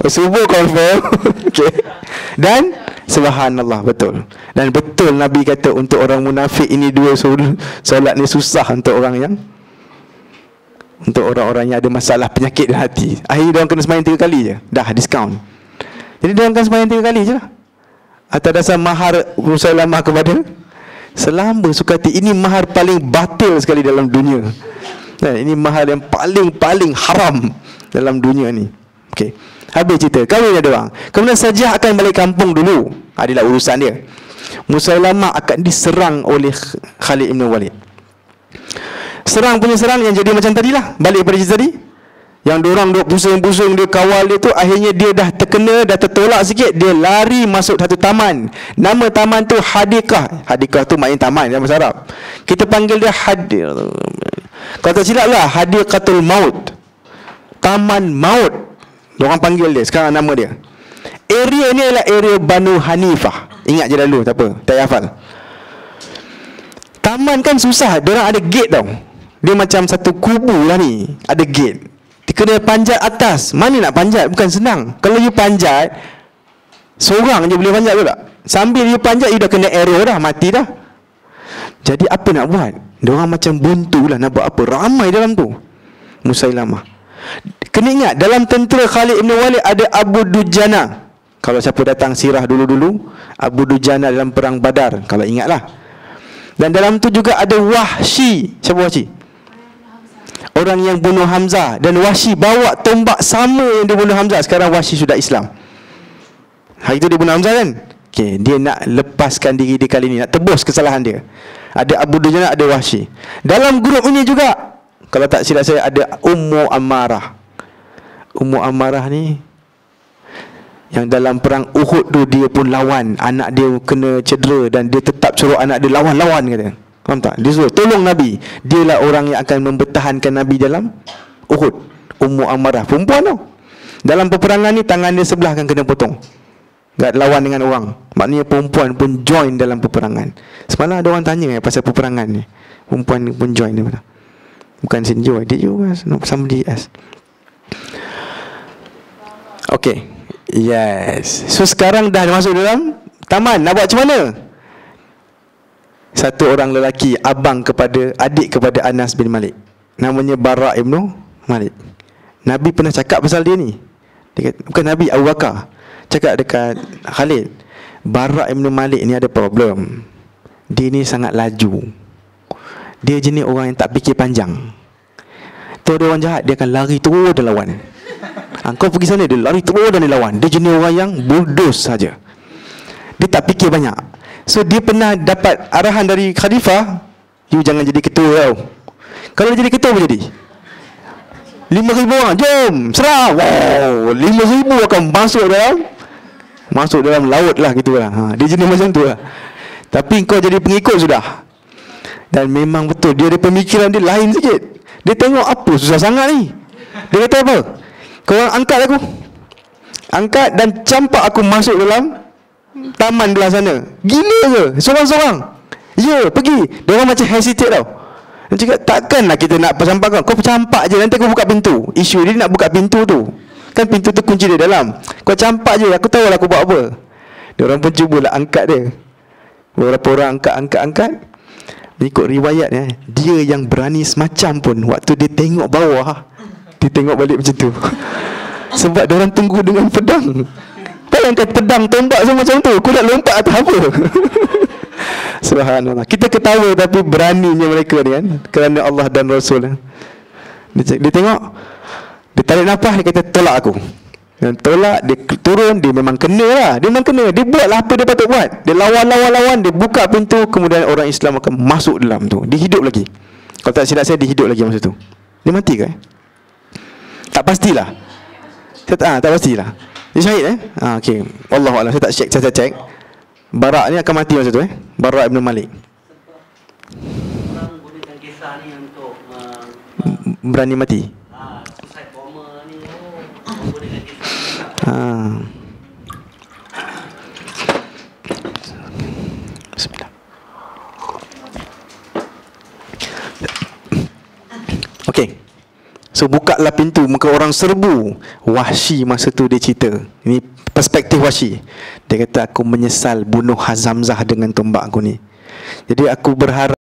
Subuh confirm. Okay. Dan subhanallah, betul. Dan betul Nabi kata untuk orang munafik ini 2 solat ni susah untuk orang yang, untuk orang-orang yang ada masalah penyakit dalam hati. Akhirnya diorang kena sembahyang 3 kali je. Dah diskaun. Jadi diorang kena sembahyang 3 kali je lah. Atas dasar mahar Musailamah kepada selamba suka hati. Ini mahar paling batil sekali dalam dunia. Ini mahar yang paling haram dalam dunia ni. Okay. Habis cerita, kahwin ada orang. Kemudian Sajah akan balik kampung dulu. Adalah urusan dia. Musailamah akan diserang oleh Khalid ibn Walid. Serang punya serang yang jadi macam tadilah. Balik pada cerita tadi, yang diorang duk pusing-pusing, dia kawal dia tu. Akhirnya dia dah terkena, dah tertolak sikit. Dia lari masuk satu taman. Nama taman tu Hadikah. Hadikah tu maknanya taman dalam bahasa Arab. Kita panggil dia kalau tak silap lah, Hadikatul Maut, Taman Maut diorang panggil dia. Sekarang nama dia. Area ni adalah area Banu Hanifah. Ingat je dulu, tak apa, tak payah hafal. Taman kan susah, diorang ada gate tau. Dia macam satu kubu lah ni, ada gate. Dia kena panjat atas. Mana nak panjat? Bukan senang. Kalau you panjat, seorang je boleh panjat tu tak? Sambil you panjat, you dah kena arrow dah, mati dah. Jadi apa nak buat? Diorang macam buntu lah, nak buat apa? Ramai dalam tu. Musailamah. Kena ingat, dalam tentera Khalid ibn Walid ada Abu Dujana. Kalau siapa datang sirah dulu-dulu, Abu Dujana dalam perang Badar, kalau ingatlah. Dan dalam tu juga ada Wahsy. Siapa Wahsy? Orang yang bunuh Hamzah. Dan Wahsy bawa tombak sama yang dia bunuh Hamzah. Sekarang Wahsy sudah Islam. Hari tu dia bunuh Hamzah kan? Okay, dia nak lepaskan diri dia kali ni, nak tebus kesalahan dia. Ada Abu Dujana, ada Wahsy. Dalam grup ini juga, kalau tak silap saya, ada Ummu Ammarah. Ummu Ammarah ni, yang dalam perang Uhud tu dia pun lawan. Anak dia kena cedera dan dia tetap suruh anak dia lawan-lawan kata. Faham tak? Dia suruh tolong Nabi. Dialah orang yang akan mempertahankan Nabi dalam Uhud. Ummu Ammarah, perempuan tau. Dalam peperangan ni tangan dia sebelah akan kena potong. Tak lawan dengan orang. Maknanya perempuan pun join dalam peperangan. Semalam ada orang tanya pasal peperangan ni. Perempuan ni pun join di mana? Bukan Saint Joy, did you guys know somebody else? Okay. Yes. So sekarang dah masuk dalam taman. Nak buat macam mana? Satu orang lelaki, abang kepada, adik kepada Anas bin Malik, namanya Bara' ibn Malik. Nabi pernah cakap pasal dia ni. Dia kata, bukan Nabi, Abu Bakar cakap dekat Khalid, Bara' ibn Malik ni ada problem. Dia ni sangat laju. Dia jenis orang yang tak fikir panjang. Tu ada orang jahat, dia akan lari terus dan lawan. Kau pergi sana, dia lari terus dan dia lawan. Dia jenis orang yang bulldoze saja. Dia tak fikir banyak. So dia pernah dapat arahan dari khalifah, you jangan jadi ketua tau. Kalau dia jadi ketua apa jadi? 5,000 orang, jom serang. Wow, 5,000 akan masuk dalam laut lah gitu lah. Dia jenis macam tu lah. Tapi kau jadi pengikut sudah. Dan memang betul, dia ada pemikiran dia lain sikit. Dia tengok apa susah sangat ni. Dia kata apa? Korang angkat aku, angkat dan campak aku masuk dalam taman belah sana. Gila ke? Sorang-sorang. Ya, pergi. Dia orang macam hesitate tau. Dia cakap, takkanlah kita nak campak kau. Kau campak je, nanti aku buka pintu. Isu dia nak buka pintu tu. Kan pintu tu kunci dia dalam. Kau campak je, aku tahu lah aku buat apa. Dia orang pun cubalah angkat dia. Beberapa orang angkat. Mengikut riwayat dia yang berani semacam pun, waktu dia tengok bawah, dia tengok balik macam tu. Sebab dia orang tunggu dengan pedang. Bayangkan pedang, tombak semua macam tu. Kau nak lompat atas apa? Subhanallah. Kita ketawa tapi beraninya mereka ni kan, kerana Allah dan Rasul. Dia tengok, dia tarik nafas, dia kata tolak aku. Dan tolak, dia turun, dia memang kena lah. Dia memang kena. Dia buatlah apa dia patut buat. Dia lawan, dia buka pintu. Kemudian orang Islam akan masuk dalam tu. Dia hidup lagi. Kalau tak silap saya, dia hidup lagi masa tu. Dia mati ke? Tak pastilah. Tak pastilah. Dia syahid okay. Wallahualam, saya tak check, saya cek. Barak ni akan mati masa tu Barak Ibn Malik. Orang gunakan kisah ni untuk berani mati. suicide bomber ni. Orang gunakan kisah ni. Bismillah. Okey. So bukalah pintu, muka orang serbu. Wahsy masa tu dia cerita. Ini perspektif Wahsy. Dia kata, aku menyesal bunuh Hamzah dengan tombak aku ni. Jadi aku berharap